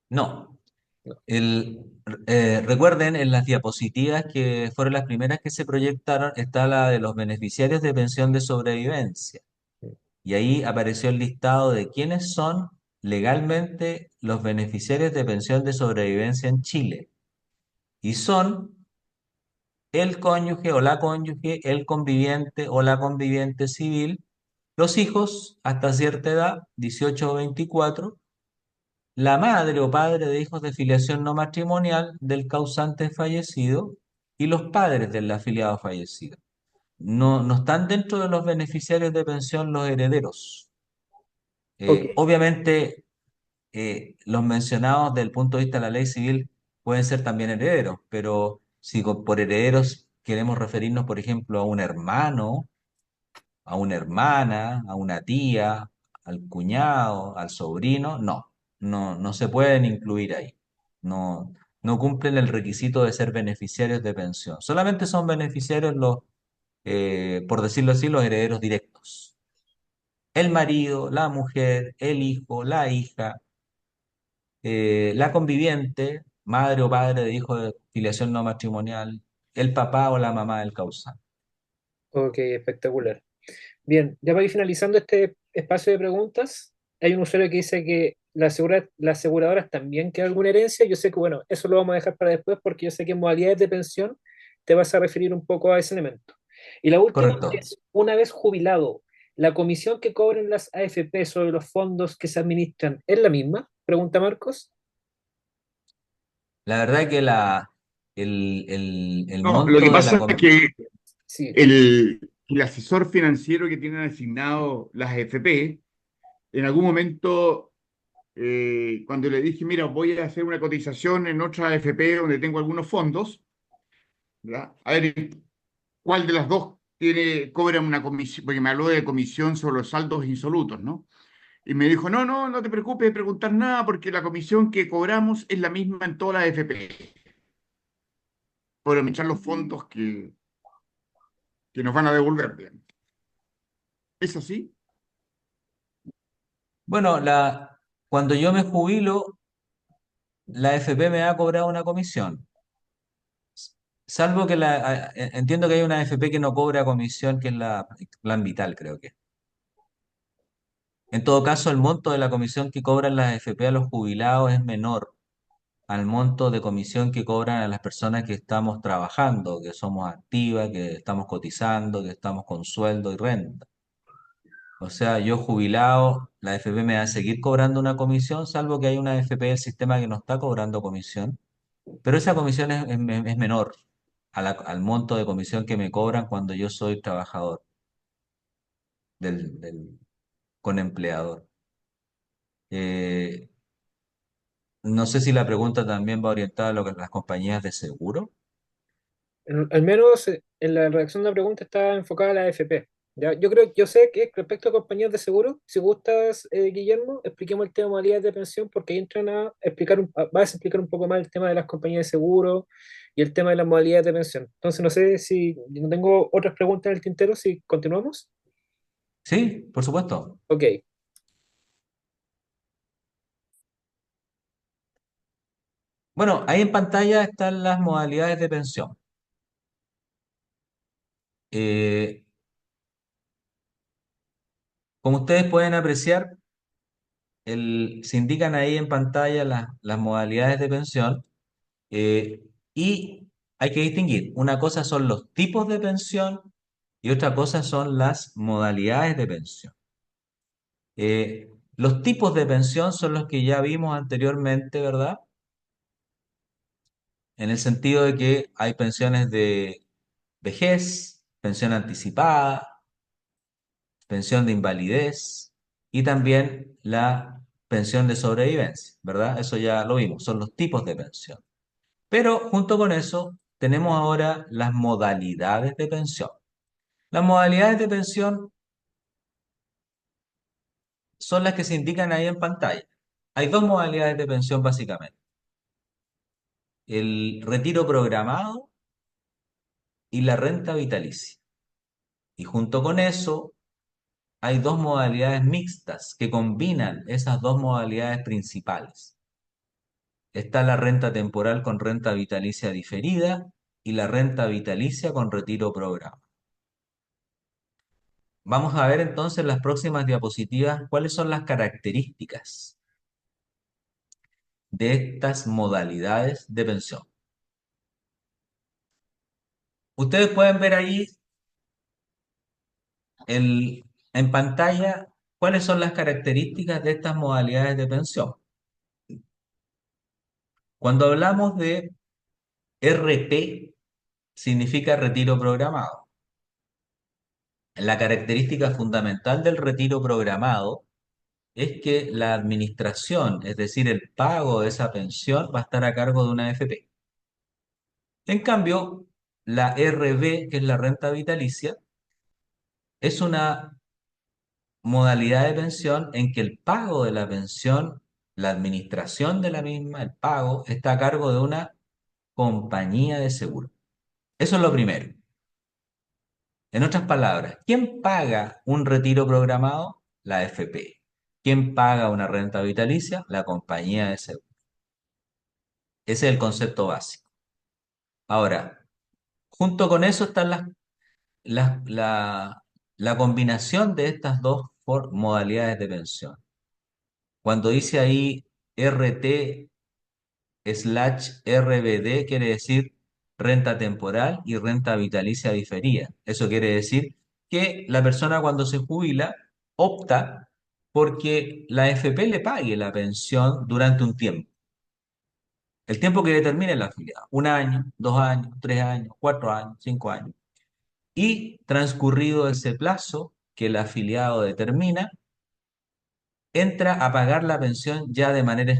No. No. Recuerden, en las diapositivas que fueron las primeras que se proyectaron, está la de los beneficiarios de pensión de sobrevivencia. Y ahí apareció el listado de quiénes son legalmente los beneficiarios de pensión de sobrevivencia en Chile. Y son el cónyuge o la cónyuge, el conviviente o la conviviente civil, los hijos hasta cierta edad, 18 o 24, la madre o padre de hijos de filiación no matrimonial del causante fallecido y los padres del afiliado fallecido. No están dentro de los beneficiarios de pensión los herederos. Ok, Obviamente, los mencionados desde el punto de vista de la ley civil pueden ser también herederos, pero si por herederos queremos referirnos, por ejemplo, a un hermano, a una hermana, a una tía, al cuñado, al sobrino, no se pueden incluir ahí. No, no cumplen el requisito de ser beneficiarios de pensión. Solamente son beneficiarios por decirlo así, los herederos directos. El marido, la mujer, el hijo, la hija, la conviviente, madre o padre de hijo de filiación no matrimonial, el papá o la mamá del causante. ok, espectacular. Bien, ya para ir finalizando este espacio de preguntas, hay un usuario que dice que las aseguradoras también queda alguna herencia. Yo sé que, bueno, eso lo vamos a dejar para después porque yo sé que en modalidades de pensión te vas a referir un poco a ese elemento. Y la última Correcto. es, una vez jubilado, ¿la comisión que cobren las AFP sobre los fondos que se administran es la misma? Pregunta Marcos. La verdad que el No, lo que monto de la... pasa es que Sí, el asesor financiero que tienen asignado las AFP, en algún momento, cuando le dije, mira, voy a hacer una cotización en otra AFP donde tengo algunos fondos, ¿verdad? A ver, ¿cuál de las dos cobra una comisión? Porque me habló de comisión sobre los saldos insolutos, ¿no? Y me dijo, no te preocupes de preguntar nada porque la comisión que cobramos es la misma en todas las AFP, por echar los fondos que nos van a devolver, digamos. ¿Es así? Bueno, cuando yo me jubilo, la FP me ha cobrado una comisión. salvo que entiendo que hay una AFP que no cobra comisión, que es la Plan Vital, creo que. En todo caso, el monto de la comisión que cobran las AFP a los jubilados es menor al monto de comisión que cobran a las personas que estamos trabajando, que somos activas, que estamos cotizando, que estamos con sueldo y renta. O sea, yo jubilado, la AFP me va a seguir cobrando una comisión, salvo que hay una AFP del sistema que no está cobrando comisión, pero esa comisión es menor al monto de comisión que me cobran cuando yo soy trabajador con empleador. Eh, no sé si la pregunta también va orientada a lo que las compañías de seguro. Al menos en la redacción de la pregunta está enfocada a la AFP. ¿Ya? Yo sé que respecto a compañías de seguro, si gustas, Guillermo, expliquemos el tema de modalidades de pensión, porque ahí entran a explicar, vas a explicar un poco más el tema de las compañías de seguro y el tema de las modalidades de pensión. Entonces, no sé si no tengo otras preguntas en el tintero, si continuamos. Sí, por supuesto. Ok. Bueno, ahí en pantalla están las modalidades de pensión. Eh, Como ustedes pueden apreciar, se indican ahí en pantalla las modalidades de pensión, eh, y hay que distinguir. Una cosa son los tipos de pensión y otra cosa son las modalidades de pensión. Los tipos de pensión son los que ya vimos anteriormente, ¿verdad? En el sentido de que hay pensiones de vejez, pensión anticipada, pensión de invalidez y también la pensión de sobrevivencia, ¿verdad? Eso ya lo vimos, son los tipos de pensión. Pero junto con eso tenemos ahora las modalidades de pensión. Las modalidades de pensión son las que se indican ahí en pantalla. Hay dos modalidades de pensión básicamente: el retiro programado y la renta vitalicia. Y junto con eso hay dos modalidades mixtas que combinan esas dos modalidades principales. Está la renta temporal con renta vitalicia diferida y la renta vitalicia con retiro programado. Vamos a ver entonces en las próximas diapositivas cuáles son las características de estas modalidades de pensión. Ustedes pueden ver ahí en pantalla cuáles son las características de estas modalidades de pensión. Cuando hablamos de RP, significa retiro programado. La característica fundamental del retiro programado es que la administración, es decir, el pago de esa pensión, va a estar a cargo de una AFP. En cambio, la RB, que es la renta vitalicia, es una modalidad de pensión en que el pago de la pensión, la administración de la misma, el pago, está a cargo de una compañía de seguro. Eso es lo primero. En otras palabras, ¿quién paga un retiro programado? La AFP. ¿Quién paga una renta vitalicia? La compañía de seguro. Ese es el concepto básico. Ahora, junto con eso están las- la, la combinación de estas dos modalidades de pensión. Cuando dice ahí RT/RBD, quiere decir renta temporal y renta vitalicia diferida. Eso quiere decir que la persona cuando se jubila opta porque la AFP le pague la pensión durante un tiempo. El tiempo que determine la afiliado: 1 año, 2 años, 3 años, 4 años, 5 años. Y transcurrido ese plazo que el afiliado determina, entra a pagar la pensión ya de manera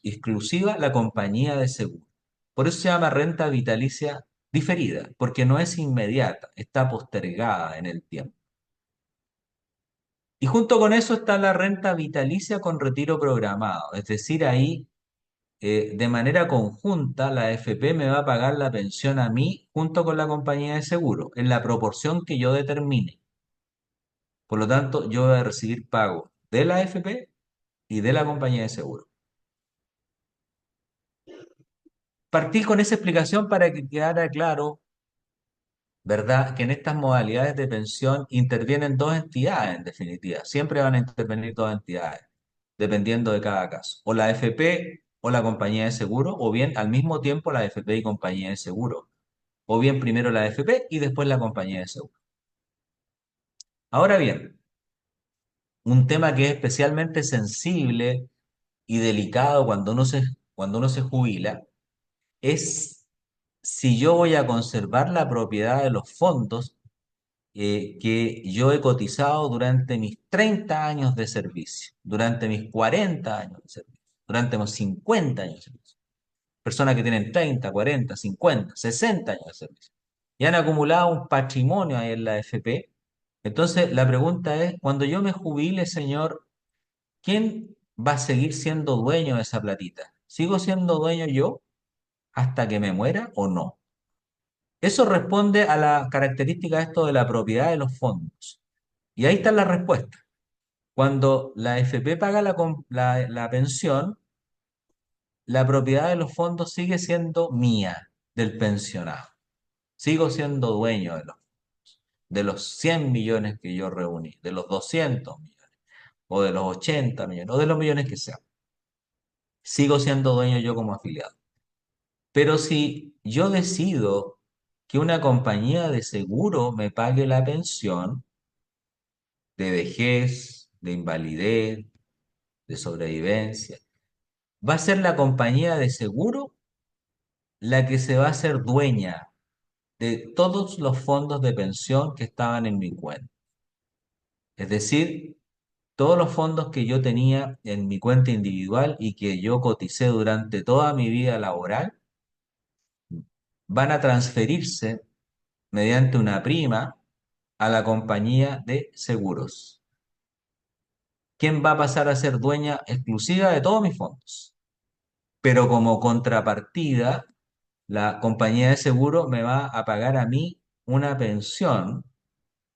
exclusiva la compañía de seguro. Por eso se llama renta vitalicia diferida, porque no es inmediata, está postergada en el tiempo. Y junto con eso está la renta vitalicia con retiro programado, es decir, ahí de manera conjunta la AFP me va a pagar la pensión a mí junto con la compañía de seguro, en la proporción que yo determine. Por lo tanto, yo voy a recibir pago de la AFP y de la compañía de seguro. Partí con esa explicación para que quedara claro, ¿verdad?, que en estas modalidades de pensión intervienen dos entidades, en definitiva. Siempre van a intervenir dos entidades, dependiendo de cada caso. O la AFP o la compañía de seguro, o bien al mismo tiempo la AFP y compañía de seguro. O bien primero la AFP y después la compañía de seguro. Ahora bien, un tema que es especialmente sensible y delicado cuando uno se jubila es si yo voy a conservar la propiedad de los fondos que yo he cotizado durante mis 30 años de servicio, durante mis 40 años de servicio, durante mis 50 años de servicio. Personas que tienen 30, 40, 50, 60 años de servicio y han acumulado un patrimonio ahí en la AFP. Entonces, la pregunta es, cuando yo me jubile, señor, ¿quién va a seguir siendo dueño de esa platita? ¿Sigo siendo dueño yo hasta que me muera o no? Eso responde a la característica de esto de la propiedad de los fondos. Y ahí está la respuesta. Cuando la FP paga la pensión, la propiedad de los fondos sigue siendo mía, del pensionado. Sigo siendo dueño de los 100 millones que yo reuní, de los 200 millones, o de los 80 millones, o de los millones que sean. Sigo siendo dueño yo como afiliado. Pero si yo decido que una compañía de seguro me pague la pensión de vejez, de invalidez, de sobrevivencia, va a ser la compañía de seguro la que se va a hacer dueña de todos los fondos de pensión que estaban en mi cuenta. Es decir, todos los fondos que yo tenía en mi cuenta individual y que yo coticé durante toda mi vida laboral van a transferirse mediante una prima a la compañía de seguros. ¿Quién va a pasar a ser dueña exclusiva de todos mis fondos? Pero como contrapartida, la compañía de seguro me va a pagar a mí una pensión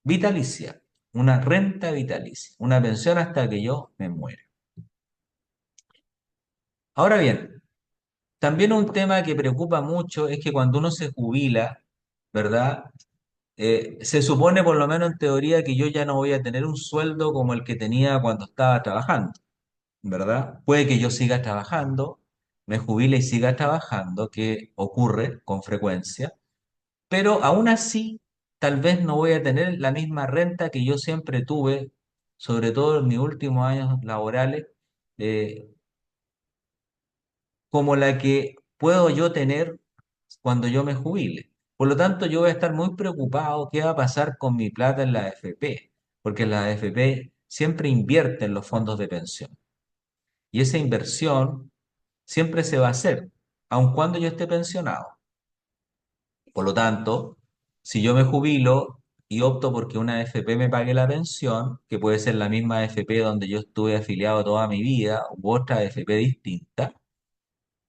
vitalicia, una renta vitalicia, una pensión hasta que yo me muera. Ahora bien, también un tema que preocupa mucho es que cuando uno se jubila, ¿verdad? Se supone, por lo menos en teoría, que yo ya no voy a tener un sueldo como el que tenía cuando estaba trabajando, ¿verdad? Puede que yo siga trabajando, me jubile y siga trabajando, que ocurre con frecuencia, pero aún así tal vez no voy a tener la misma renta que yo siempre tuve, sobre todo en mis últimos años laborales, eh, como la que puedo yo tener cuando yo me jubile. Por lo tanto, yo voy a estar muy preocupado qué va a pasar con mi plata en la AFP, porque la AFP siempre invierte en los fondos de pensión. Y esa inversión siempre se va a hacer, aun cuando yo esté pensionado. Por lo tanto, si yo me jubilo y opto porque una AFP me pague la pensión, que puede ser la misma AFP donde yo estuve afiliado toda mi vida, u otra AFP distinta,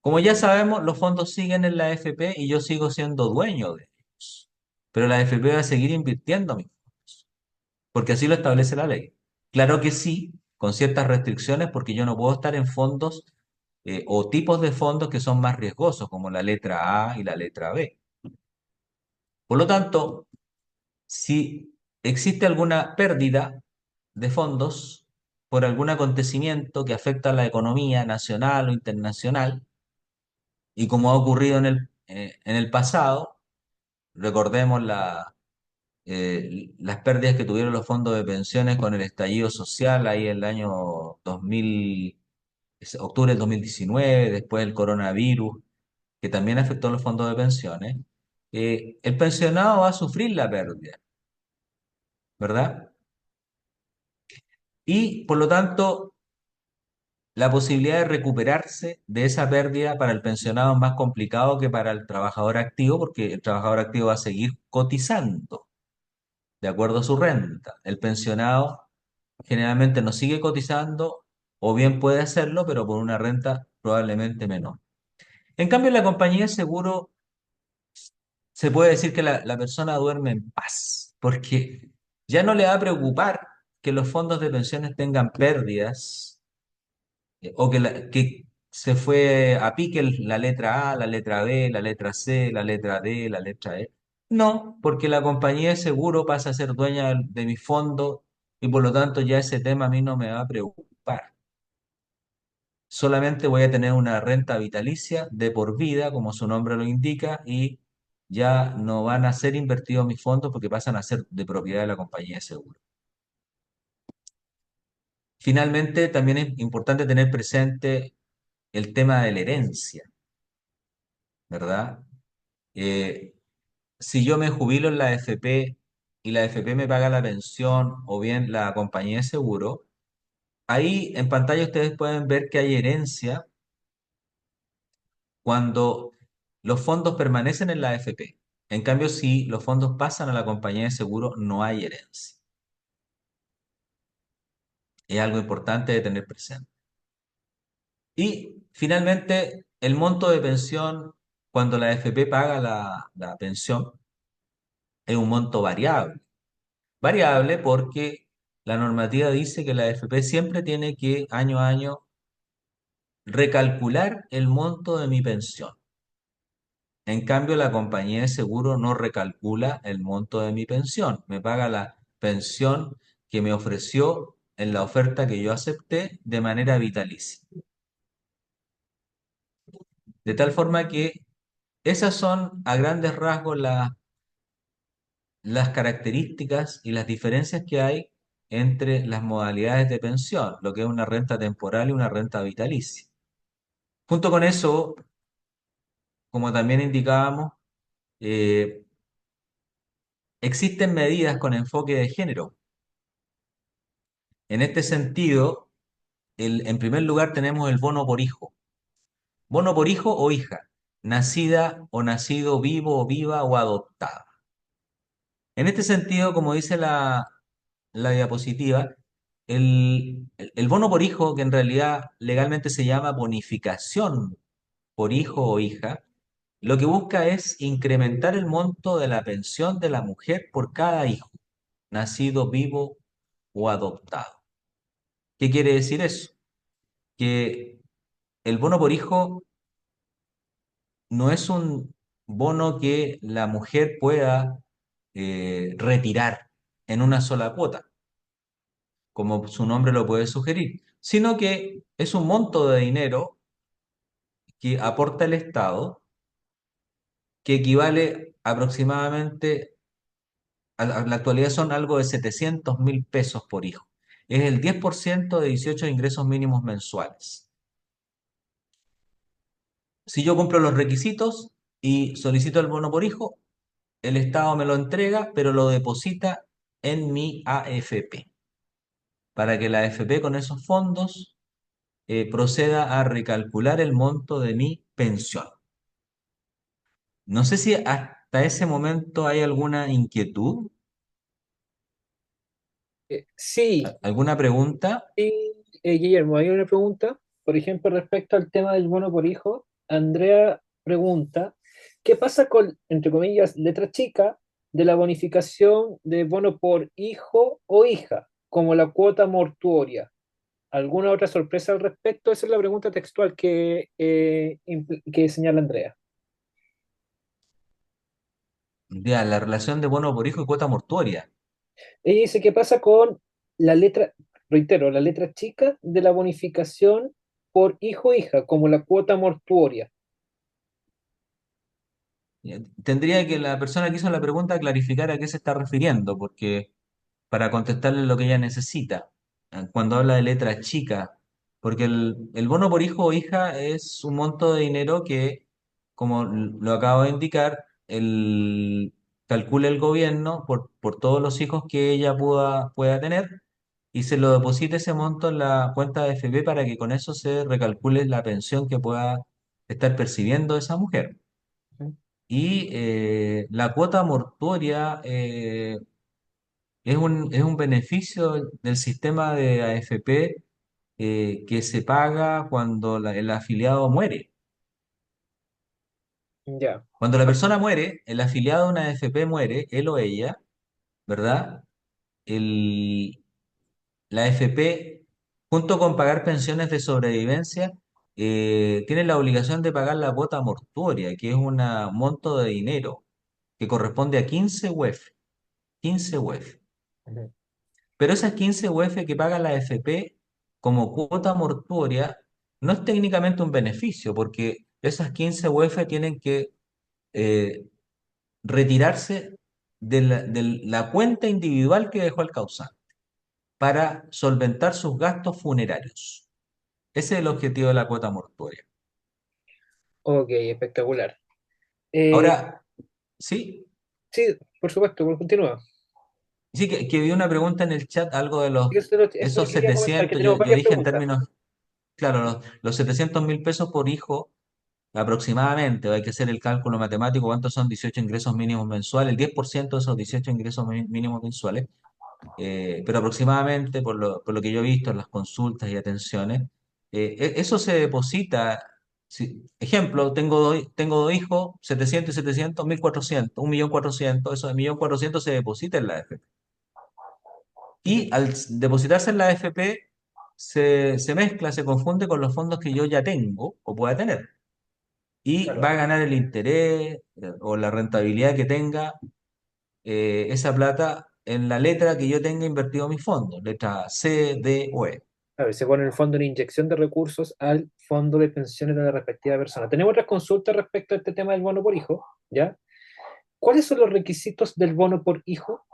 como ya sabemos, los fondos siguen en la AFP y yo sigo siendo dueño de ellos. Pero la AFP va a seguir invirtiendo mis fondos, porque así lo establece la ley. Claro que sí, con ciertas restricciones, porque yo no puedo estar en fondos o tipos de fondos que son más riesgosos, como la letra A y la letra B. Por lo tanto, si existe alguna pérdida de fondos por algún acontecimiento que afecta a la economía nacional o internacional, y como ha ocurrido en el pasado, recordemos las pérdidas que tuvieron los fondos de pensiones con el estallido social ahí en el año 2000, octubre del 2019, después el coronavirus, que también afectó a los fondos de pensiones. El pensionado va a sufrir la pérdida, ¿verdad? Y por lo tanto, la posibilidad de recuperarse de esa pérdida para el pensionado es más complicado que para el trabajador activo, porque el trabajador activo va a seguir cotizando de acuerdo a su renta. El pensionado generalmente no sigue cotizando o bien puede hacerlo, pero por una renta probablemente menor. En cambio, en la compañía de seguro se puede decir que la persona duerme en paz, porque ya no le va a preocupar que los fondos de pensiones tengan pérdidas o que se fue a pique la letra A, la letra B, la letra C, la letra D, la letra E. No, porque la compañía de seguro pasa a ser dueña de mi fondo y por lo tanto ya ese tema a mí no me va a preocupar. Solamente voy a tener una renta vitalicia de por vida, como su nombre lo indica, y ya no van a ser invertidos mis fondos porque pasan a ser de propiedad de la compañía de seguro. Finalmente, también es importante tener presente el tema de la herencia, ¿verdad? Eh, si yo me jubilo en la AFP y la AFP me paga la pensión o bien la compañía de seguro, ahí en pantalla ustedes pueden ver que hay herencia cuando los fondos permanecen en la AFP. En cambio, si los fondos pasan a la compañía de seguro, no hay herencia. Es algo importante de tener presente. Y finalmente, el monto de pensión, cuando la AFP paga la pensión, es un monto variable. Variable porque la normativa dice que la AFP siempre tiene que, año a año, recalcular el monto de mi pensión. En cambio, la compañía de seguro no recalcula el monto de mi pensión. Me paga la pensión que me ofreció en la oferta que yo acepté de manera vitalicia. De tal forma que esas son a grandes rasgos las características y las diferencias que hay entre las modalidades de pensión, lo que es una renta temporal y una renta vitalicia. Junto con eso, como también indicábamos, eh, existen medidas con enfoque de género. En este sentido, en primer lugar tenemos el bono por hijo. Bono por hijo o hija, nacida o nacido vivo o viva o adoptada. En este sentido, como dice la diapositiva, el bono por hijo, que en realidad legalmente se llama bonificación por hijo o hija, lo que busca es incrementar el monto de la pensión de la mujer por cada hijo, nacido vivo o adoptado. ¿Qué quiere decir eso? Que el bono por hijo no es un bono que la mujer pueda retirar en una sola cuota, como su nombre lo puede sugerir, sino que es un monto de dinero que aporta el Estado que equivale aproximadamente, a la actualidad son algo de 700.000 pesos por hijo. Es el 10% de 18 ingresos mínimos mensuales. Si yo cumplo los requisitos y solicito el bono por hijo, el Estado me lo entrega, pero lo deposita en mi AFP, para que la AFP con esos fondos proceda a recalcular el monto de mi pensión. No sé si hasta ese momento hay alguna inquietud, Sí, alguna pregunta. sí, Guillermo, hay una pregunta, por ejemplo, respecto al tema del bono por hijo. Andrea pregunta, ¿qué pasa con, entre comillas, letra chica de la bonificación de bono por hijo o hija, como la cuota mortuoria? ¿Alguna otra sorpresa al respecto? Esa es la pregunta textual que señala Andrea. Ya, la relación de bono por hijo y cuota mortuoria. Ella dice, ¿qué pasa con la letra, reitero, la letra chica de la bonificación por hijo o hija, como la cuota mortuoria? Ya, tendría que la persona que hizo la pregunta clarificar a qué se está refiriendo, porque para contestarle lo que ella necesita, cuando habla de letra chica, porque el bono por hijo o hija es un monto de dinero que, como lo acabo de indicar, calcula el gobierno por todos los hijos que ella pueda tener y se lo deposita ese monto en la cuenta de FP para que con eso se recalcule la pensión que pueda estar percibiendo esa mujer. Y la cuota mortuoria es un beneficio del sistema de AFP que se paga cuando el afiliado muere. Ya, Cuando la persona muere, el afiliado de una AFP muere, él o ella, ¿verdad? El, la AFP, junto con pagar pensiones de sobrevivencia, tienen la obligación de pagar la cuota mortuoria, que es un monto de dinero que corresponde a 15 UF, 15 UF. Ujú. Pero esas 15 UF que paga la AFP como cuota mortuoria no es técnicamente un beneficio, porque esas 15 UF tienen que eh, retirarse de la cuenta individual que dejó el causante para solventar sus gastos funerarios. Ese es el objetivo de la cuota mortuoria. Ok, espectacular. Eh, Ahora, sí, sí, por supuesto, continúa. sí que vi una pregunta en el chat, algo de Eso te esos quería comentar, que 700, tenemos yo varias dije en preguntas. términos, claro, los 700.000 pesos por hijo aproximadamente, hay que hacer el cálculo matemático, cuántos son 18 ingresos mínimos mensuales, el 10% de esos 18 ingresos mínimos mensuales, pero aproximadamente, por lo que yo he visto en las consultas y atenciones, eso se deposita, ejemplo, tengo dos hijos, 700 y 700, 1.400, 1.400.000, eso de 1.400.000 se deposita en la AFP. Ujú. Y al depositarse en la AFP, se mezcla, se confunde con los fondos que yo ya tengo o pueda tener. Y va Claro. a ganar el interés o la rentabilidad que tenga esa plata en la letra que yo tenga invertido mis fondos, letra C, D o E. A ver, se pone en el fondo una inyección de recursos al fondo de pensiones de la respectiva persona. Tenemos otras consultas respecto a este tema del bono por hijo, ¿ya? ¿Cuáles son los requisitos del bono por hijo?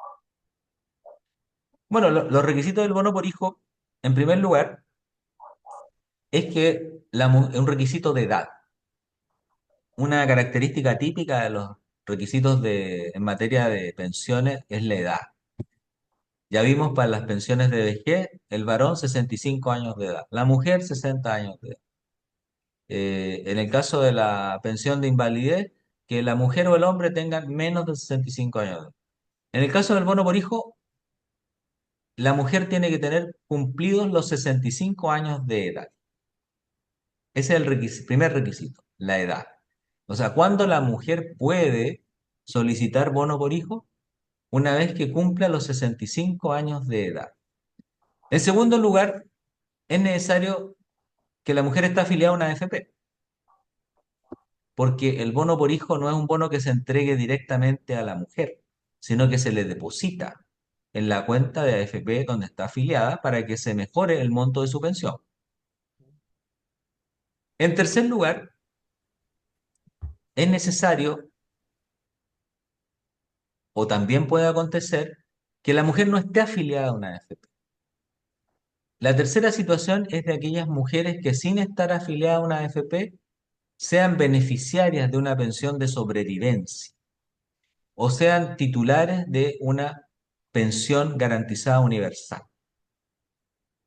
Bueno, los requisitos del bono por hijo, en primer lugar, es que es un requisito de edad. Una característica típica de los requisitos en materia de pensiones es la edad. Ya vimos para las pensiones de vejez, el varón 65 años de edad, la mujer 60 años de edad. En el caso de la pensión de invalidez, que la mujer o el hombre tengan menos de 65 años de edad. En el caso del bono por hijo, la mujer tiene que tener cumplidos los 65 años de edad. Ese es el primer requisito, la edad. O sea, ¿cuándo la mujer puede solicitar bono por hijo? Una vez que cumpla los 65 años de edad. En segundo lugar, es necesario que la mujer esté afiliada a una AFP, porque el bono por hijo no es un bono que se entregue directamente a la mujer, sino que se le deposita en la cuenta de AFP donde está afiliada para que se mejore el monto de su pensión. En tercer lugar, es necesario o también puede acontecer que la mujer no esté afiliada a una AFP. La tercera situación es de aquellas mujeres que sin estar afiliadas a una AFP sean beneficiarias de una pensión de sobrevivencia o sean titulares de una pensión garantizada universal,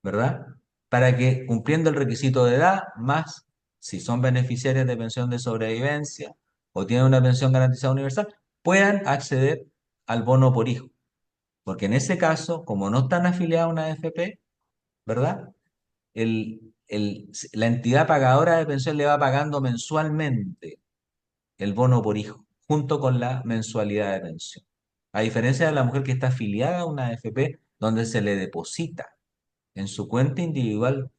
¿verdad? Para que cumpliendo el requisito de edad, más si son beneficiarias de pensión de sobrevivencia o tienen una pensión garantizada universal, puedan acceder al bono por hijo. Porque en ese caso, como no están afiliadas a una AFP, ¿verdad? La entidad pagadora de pensión le va pagando mensualmente el bono por hijo, junto con la mensualidad de pensión. A diferencia de la mujer que está afiliada a una AFP, donde se le deposita en su cuenta individual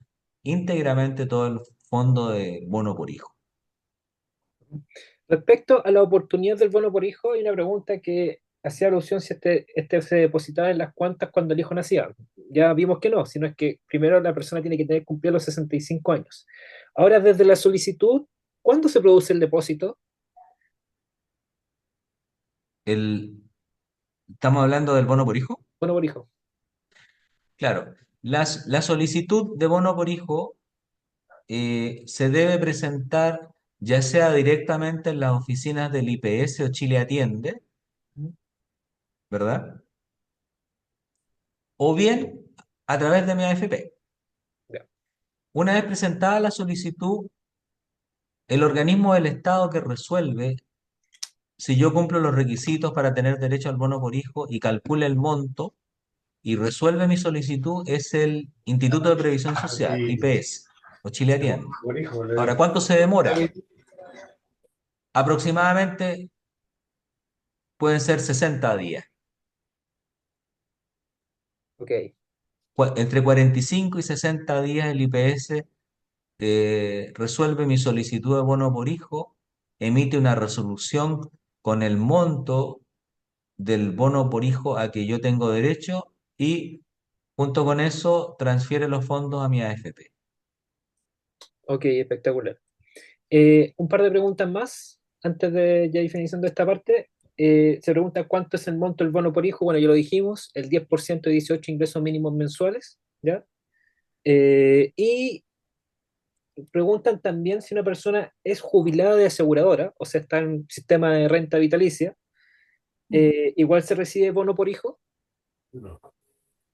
íntegramente todo el fondo de bono por hijo. Respecto a la oportunidad del bono por hijo, hay una pregunta que hacía alusión si este se depositaba en las cuentas cuando el hijo nacía. Ya vimos que no, sino es que primero la persona tiene que tener cumplido los 65 años. Ahora, desde la solicitud, ¿cuándo se produce el depósito? El, ¿Estamos hablando del bono por hijo? Bono por hijo. Claro, la solicitud de bono por hijo se debe presentar ya sea directamente en las oficinas del IPS o Chile Atiende, ¿verdad? O bien a través de mi AFP. Ya. Una vez presentada la solicitud, el organismo del Estado que resuelve si yo cumplo los requisitos para tener derecho al bono por hijo y calcula el monto y resuelve mi solicitud es el Instituto de Previsión Social, IPS, o Chile Atiende. Ahora, ¿cuánto se demora? Aproximadamente pueden ser 60 días. Ok. Entre 45 y 60 días el IPS resuelve mi solicitud de bono por hijo, emite una resolución con el monto del bono por hijo a que yo tengo derecho y junto con eso transfiere los fondos a mi AFP. Ok, espectacular. Un par de preguntas más antes de ya ir finalizando esta parte. Se pregunta cuánto es el monto del bono por hijo. Bueno, ya lo dijimos, el 10% de 18 ingresos mínimos mensuales, ¿ya? Y preguntan también si una persona es jubilada de aseguradora, o sea, está en sistema de renta vitalicia, igual se recibe bono por hijo.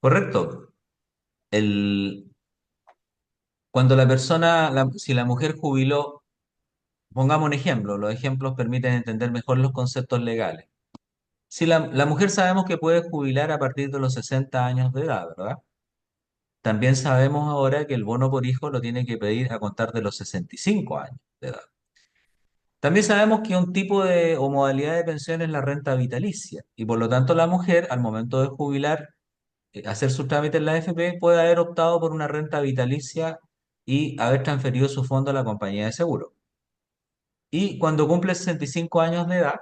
¿Correcto? El, cuando la persona, si la mujer jubiló, pongamos un ejemplo, los ejemplos permiten entender mejor los conceptos legales. Si la mujer sabemos que puede jubilar a partir de los 60 años de edad, ¿verdad? También sabemos ahora que el bono por hijo lo tiene que pedir a contar de los 65 años de edad. También sabemos que un tipo de o modalidad de pensión es la renta vitalicia y por lo tanto la mujer al momento de jubilar, hacer sus trámites en la AFP puede haber optado por una renta vitalicia y haber transferido su fondo a la compañía de seguro. Y cuando cumple 65 años de edad,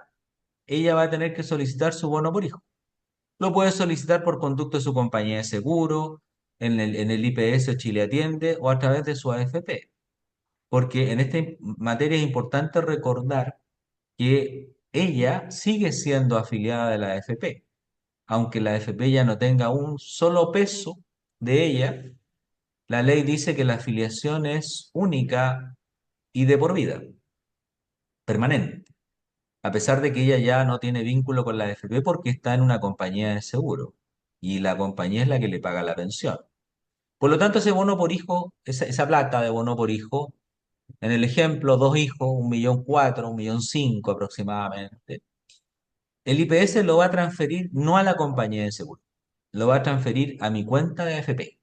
ella va a tener que solicitar su bono por hijo. Lo puede solicitar por conducto de su compañía de seguro, en el IPS o Chile Atiende o a través de su AFP. Porque en esta materia es importante recordar que ella sigue siendo afiliada de la AFP. Aunque la AFP ya no tenga un solo peso de ella, la ley dice que la afiliación es única y de por vida, permanente. A pesar de que ella ya no tiene vínculo con la AFP porque está en una compañía de seguro y la compañía es la que le paga la pensión. Por lo tanto, ese bono por hijo, esa plata de bono por hijo, en el ejemplo, dos hijos, 1.400.000, 1.500.000 aproximadamente, el IPS lo va a transferir no a la compañía de seguro, lo va a transferir a mi cuenta de AFP.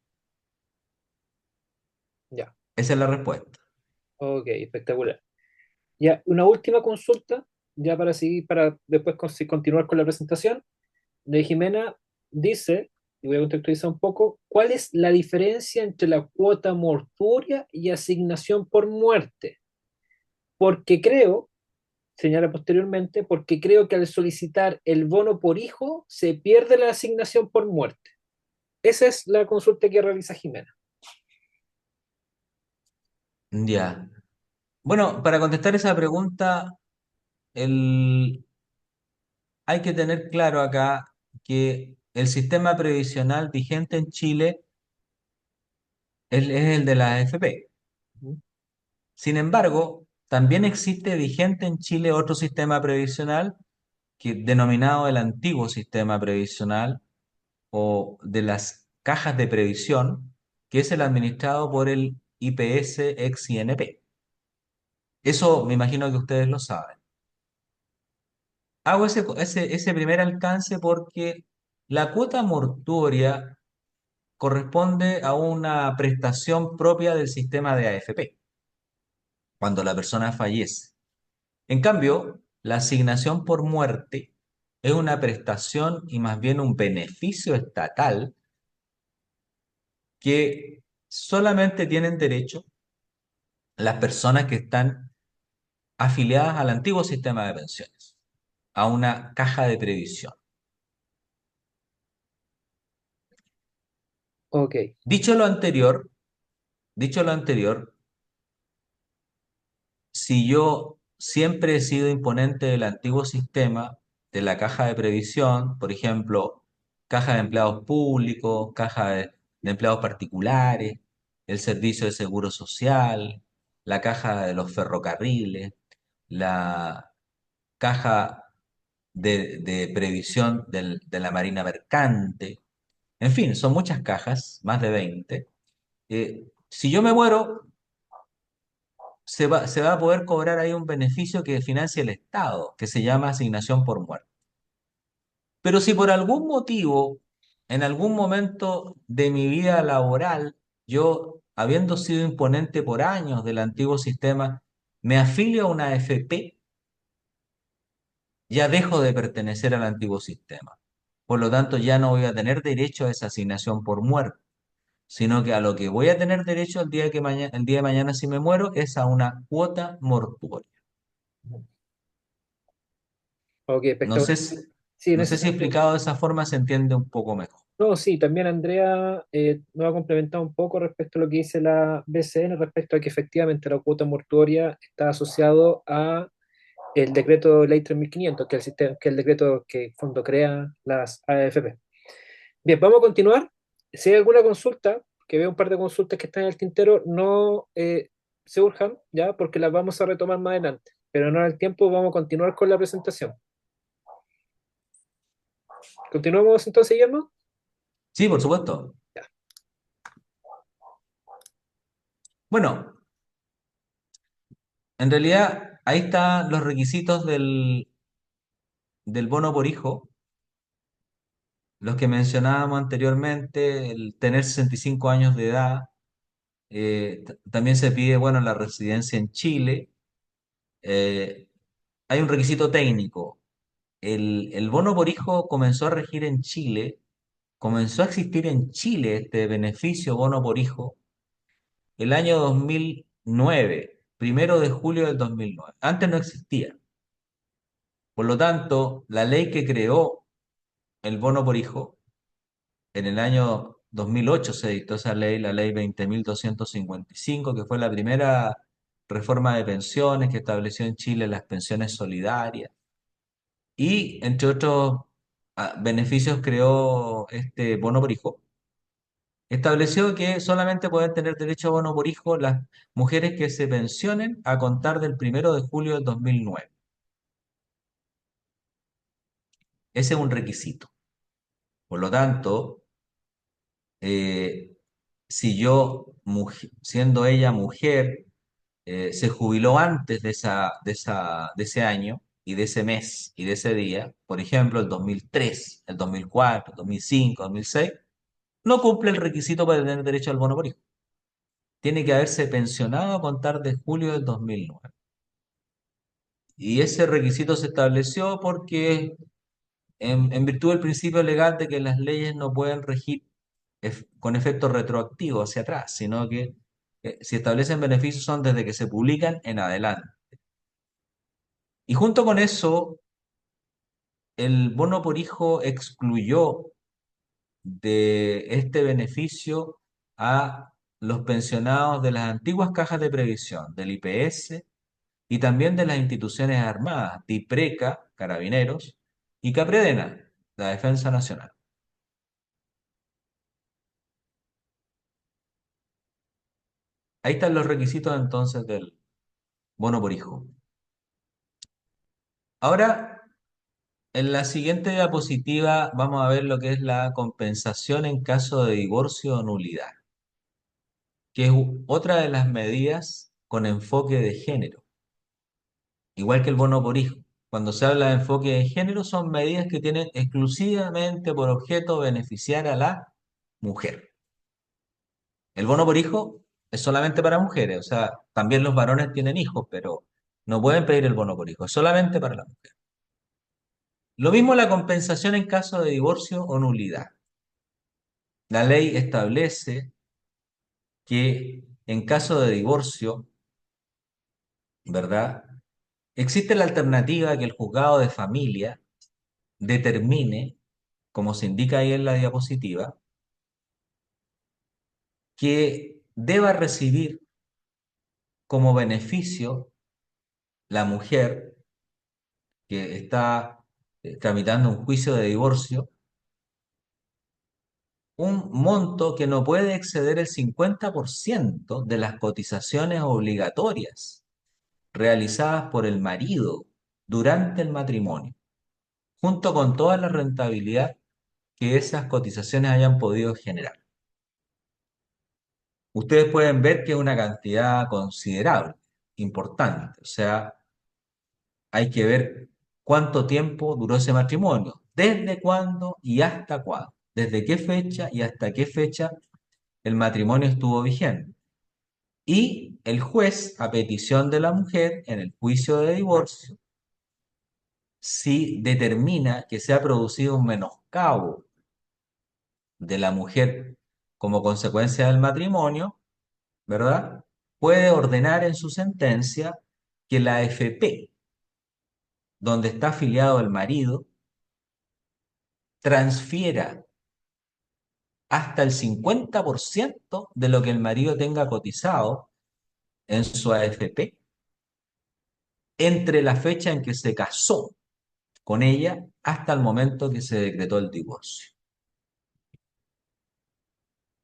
Ya, Esa es la respuesta. ok, espectacular. Ya, una última consulta, ya para seguir, para después continuar con la presentación. De Jimena dice, y voy a contextualizar un poco, ¿cuál es la diferencia entre la cuota mortuoria y asignación por muerte? Porque creo, señala posteriormente, porque creo que al solicitar el bono por hijo se pierde la asignación por muerte. Esa es la consulta que realiza Jimena. Ya. Bueno, para contestar esa pregunta, el, hay que tener claro acá que el sistema previsional vigente en Chile es el de la AFP. Sin embargo, también existe vigente en Chile otro sistema previsional denominado el antiguo sistema previsional o de las cajas de previsión, que es el administrado por el IPS ex INP. Eso me imagino que ustedes lo saben. Hago ese primer alcance porque la cuota mortuoria corresponde a una prestación propia del sistema de AFP, cuando la persona fallece. En cambio, la asignación por muerte es una prestación y más bien un beneficio estatal que solamente tienen derecho las personas que están afiliadas al antiguo sistema de pensiones, a una caja de previsión. Ok, Dicho lo anterior, dicho lo anterior, si yo siempre he sido imponente del antiguo sistema de la caja de previsión, por ejemplo, caja de empleados públicos, de empleados particulares, el servicio de seguro social, la caja de los ferrocarriles, la caja de previsión de la Marina Mercante, en fin, son muchas cajas, más de 20. Si yo me muero, se va a poder cobrar ahí un beneficio que financia el Estado, que se llama asignación por muerte. Pero si por algún motivo, en algún momento de mi vida laboral, yo, habiendo sido imponente por años del antiguo sistema, me afilio a una AFP, ya dejo de pertenecer al antiguo sistema. Por lo tanto, ya no voy a tener derecho a esa asignación por muerte, sino que a lo que voy a tener derecho el día de mañana si me muero es a una cuota mortuoria. Ok, No sé espectacular. si, Sí, en no ese sé si sentido. explicado de esa forma se entiende un poco mejor. No, sí, también Andrea nos ha complementado un poco respecto a lo que dice la BCN, respecto a que efectivamente la cuota mortuoria está asociado a el decreto ley 3500, que es el sistema, que es el decreto que en fondo crea las AFP. Bien, vamos a continuar. Si hay alguna consulta, que veo un par de consultas que están en el tintero, no se urjan, ¿ya? Porque las vamos a retomar más adelante. Pero no el tiempo, vamos a continuar con la presentación. ¿Continuamos entonces, Guillermo? Sí, por supuesto. Bueno, en realidad ahí están los requisitos del bono por hijo, los que mencionábamos anteriormente, el tener 65 años de edad. También se pide, bueno, la residencia en Chile. Eh, Hay un requisito técnico. El bono por hijo comenzó a regir en Chile, comenzó a existir en Chile este beneficio bono por hijo el año 2009, 1 de julio del 2009. Antes no existía. Por lo tanto, la ley que creó el bono por hijo, en el año 2008 se dictó esa ley, la ley 20.255, que fue la primera reforma de pensiones que estableció en Chile las pensiones solidarias. Y entre otros beneficios creó este bono por hijo. Estableció que solamente pueden tener derecho a bono por hijo las mujeres que se pensionen a contar del 1 de julio del 2009. Ese es un requisito. Por lo tanto, eh, si yo, siendo ella mujer, se jubiló antes de ese año y de ese mes y de ese día, por ejemplo, el 2003, el 2004, el 2005, 2006, no cumple el requisito para tener derecho al bono por hijo. Tiene que haberse pensionado a contar de julio del 2009. Y ese requisito se estableció porque en virtud del principio legal de que las leyes no pueden regir con efecto retroactivo hacia atrás, sino que si establecen beneficios son desde que se publican en adelante. Y junto con eso, el bono por hijo excluyó de este beneficio a los pensionados de las antiguas cajas de previsión, del IPS y también de las instituciones armadas, DIPRECA, Carabineros, y CAPREDENA, la Defensa Nacional. Ahí están los requisitos entonces del bono por hijo. Ahora, en la siguiente diapositiva vamos a ver lo que es la compensación en caso de divorcio o nulidad, que es otra de las medidas con enfoque de género, igual que el bono por hijo. Cuando se habla de enfoque de género, son medidas que tienen exclusivamente por objeto beneficiar a la mujer. El bono por hijo es solamente para mujeres, o sea, también los varones tienen hijos, pero no pueden pedir el bono por hijo, es solamente para la mujer. Lo mismo la compensación en caso de divorcio o nulidad. La ley establece que en caso de divorcio, ¿verdad? Existe la alternativa de que el juzgado de familia determine, como se indica ahí en la diapositiva, que deba recibir como beneficio la mujer que está tramitando un juicio de divorcio un monto que no puede exceder el 50% de las cotizaciones obligatorias realizadas por el marido durante el matrimonio, junto con toda la rentabilidad que esas cotizaciones hayan podido generar. Ustedes pueden ver que es una cantidad considerable, importante, o sea, hay que ver cuánto tiempo duró ese matrimonio, desde cuándo y hasta cuándo, desde qué fecha y hasta qué fecha el matrimonio estuvo vigente. Y el juez, a petición de la mujer, en el juicio de divorcio, si determina que se ha producido un menoscabo de la mujer como consecuencia del matrimonio, ¿verdad? Puede ordenar en su sentencia que la AFP, donde está afiliado el marido, transfiera hasta el 50% de lo que el marido tenga cotizado en su AFP entre la fecha en que se casó con ella hasta el momento que se decretó el divorcio.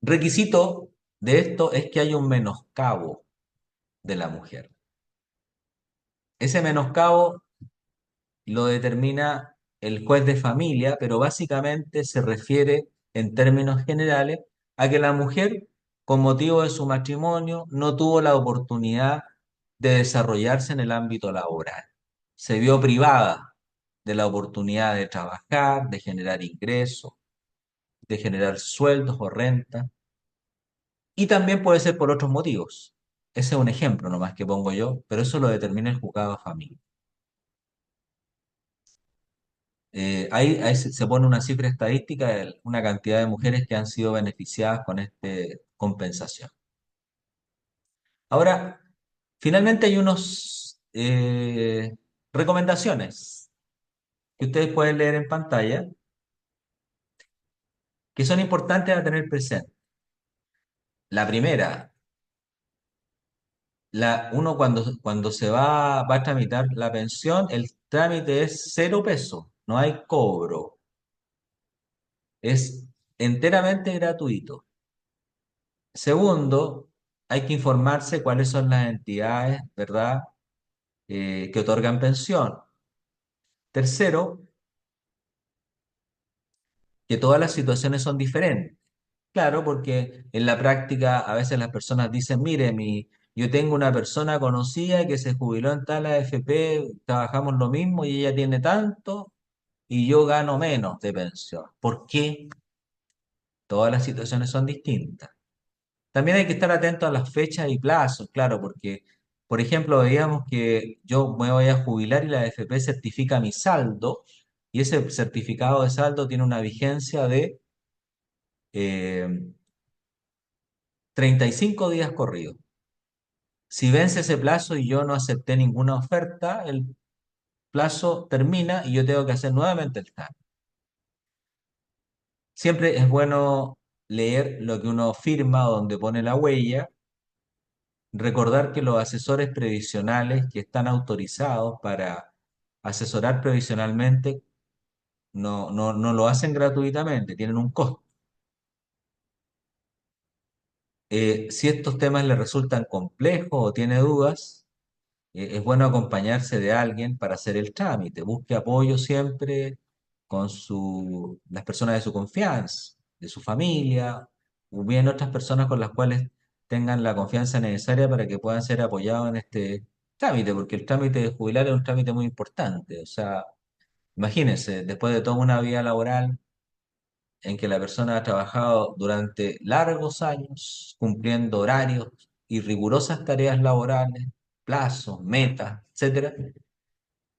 Requisito de esto es que haya un menoscabo de la mujer. Ese menoscabo lo determina el juez de familia, pero básicamente se refiere en términos generales a que la mujer, con motivo de su matrimonio, no tuvo la oportunidad de desarrollarse en el ámbito laboral. Se vio privada de la oportunidad de trabajar, de generar ingresos, de generar sueldos o rentas, y también puede ser por otros motivos. Ese es un ejemplo nomás que pongo yo, pero eso lo determina el juzgado de familia. Ahí se pone una cifra estadística de una cantidad de mujeres que han sido beneficiadas con esta compensación. Ahora, finalmente hay unas recomendaciones que ustedes pueden leer en pantalla que son importantes a tener presente. La primera, uno cuando va a tramitar la pensión, el trámite es 0 pesos, no hay cobro, es enteramente gratuito. Segundo, hay que informarse cuáles son las entidades, ¿verdad?, que otorgan pensión. Tercero, que todas las situaciones son diferentes. Claro, porque en la práctica a veces las personas dicen, mire, yo tengo una persona conocida que se jubiló en tal AFP, trabajamos lo mismo y ella tiene tanto y yo gano menos de pensión. ¿Por qué? Todas las situaciones son distintas. También hay que estar atento a las fechas y plazos, claro, porque, por ejemplo, veíamos que yo me voy a jubilar y la AFP certifica mi saldo y ese certificado de saldo tiene una vigencia de eh, 35 días corridos. Si vence ese plazo y yo no acepté ninguna oferta, el plazo termina y yo tengo que hacer nuevamente el TAN. Siempre es bueno leer lo que uno firma o donde pone la huella, recordar que los asesores previsionales que están autorizados para asesorar previsionalmente no lo hacen gratuitamente, tienen un costo. Si estos temas le resultan complejos o tiene dudas, es bueno acompañarse de alguien para hacer el trámite. Busque apoyo siempre con las personas de su confianza, de su familia, o bien otras personas con las cuales tengan la confianza necesaria para que puedan ser apoyados en este trámite, porque el trámite de jubilar es un trámite muy importante. O sea, imagínense, después de toda una vida laboral en que la persona ha trabajado durante largos años, cumpliendo horarios y rigurosas tareas laborales, plazos, metas, etcétera,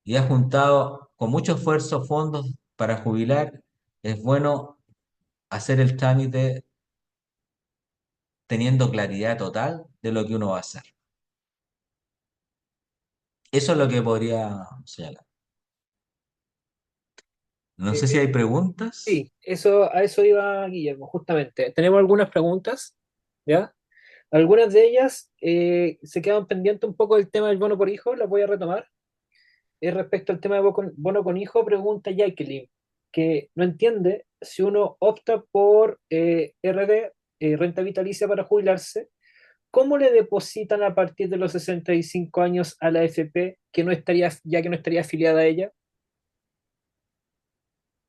y ha juntado con mucho esfuerzo fondos para jubilar, es bueno hacer el trámite teniendo claridad total de lo que uno va a hacer. Eso es lo que podría señalar. No sé si hay preguntas. Sí, a eso iba Guillermo, justamente. Tenemos algunas preguntas, ¿ya? Algunas de ellas se quedan pendientes un poco del tema del bono por hijo, las voy a retomar. Respecto al tema de bono con hijo, pregunta Jacqueline, que no entiende si uno opta por RD, renta vitalicia para jubilarse, ¿cómo le depositan a partir de los 65 años a la AFP que no estaría, ya que no estaría afiliada a ella?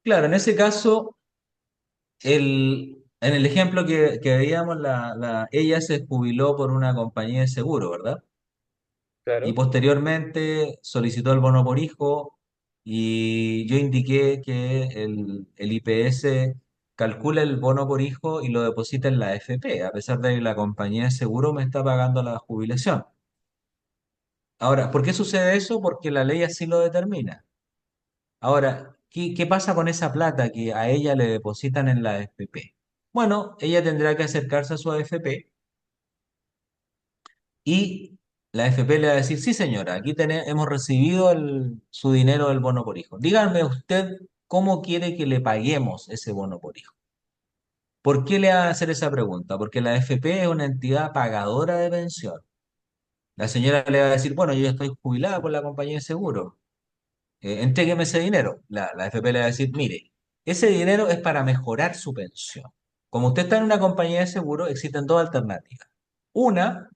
Claro, en ese caso, en el ejemplo que veíamos, ella se jubiló por una compañía de seguro, ¿verdad? Y Claro. posteriormente solicitó el bono por hijo y yo indiqué que el IPS calcula el bono por hijo y lo deposita en la AFP, a pesar de que la compañía de seguro me está pagando la jubilación. Ahora, ¿por qué sucede eso? Porque la ley así lo determina. Ahora, ¿qué pasa con esa plata que a ella le depositan en la AFP? Bueno, ella tendrá que acercarse a su AFP y la AFP le va a decir, sí señora, aquí hemos recibido su dinero del bono por hijo. Dígame usted cómo quiere que le paguemos ese bono por hijo. ¿Por qué le va a hacer esa pregunta? Porque la AFP es una entidad pagadora de pensión. La señora le va a decir, bueno, yo ya estoy jubilada por la compañía de seguro. Entrégueme ese dinero. La AFP le va a decir, mire, ese dinero es para mejorar su pensión. Como usted está en una compañía de seguro, existen dos alternativas. Una,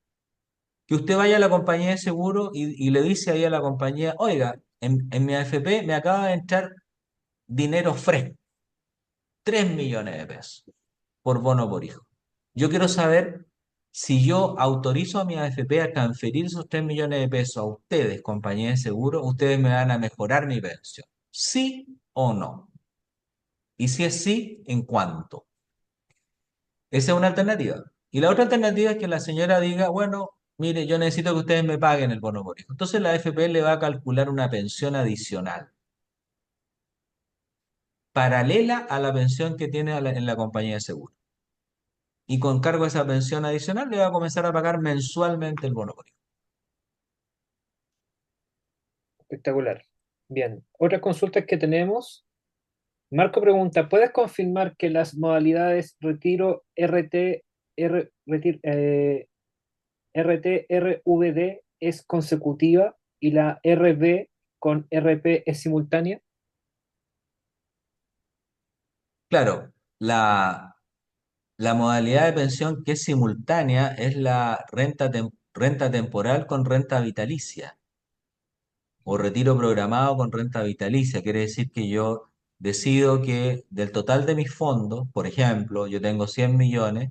que usted vaya a la compañía de seguro y le dice ahí a la compañía, oiga, en mi AFP me acaba de entrar dinero fresco, 3 millones de pesos por bono por hijo. Yo quiero saber si yo autorizo a mi AFP a transferir esos 3 millones de pesos a ustedes, compañía de seguro, ustedes me van a mejorar mi pensión. ¿Sí o no? Y si es sí, ¿en cuánto? Esa es una alternativa. Y la otra alternativa es que la señora diga, bueno, mire, yo necesito que ustedes me paguen el bono por hijo. Entonces la AFP le va a calcular una pensión adicional, paralela a la pensión que tiene en la compañía de seguro. Y con cargo a esa pensión adicional le va a comenzar a pagar mensualmente el bono por hijo. Espectacular. Bien, otras consultas que tenemos. Marco pregunta, ¿puedes confirmar que las modalidades retiro RT, RT, RVD es consecutiva y la RB con RP es simultánea? Claro, la modalidad de pensión que es simultánea es la renta temporal con renta vitalicia o retiro programado con renta vitalicia. Quiere decir que yo decido que del total de mis fondos, por ejemplo, yo tengo 100 millones,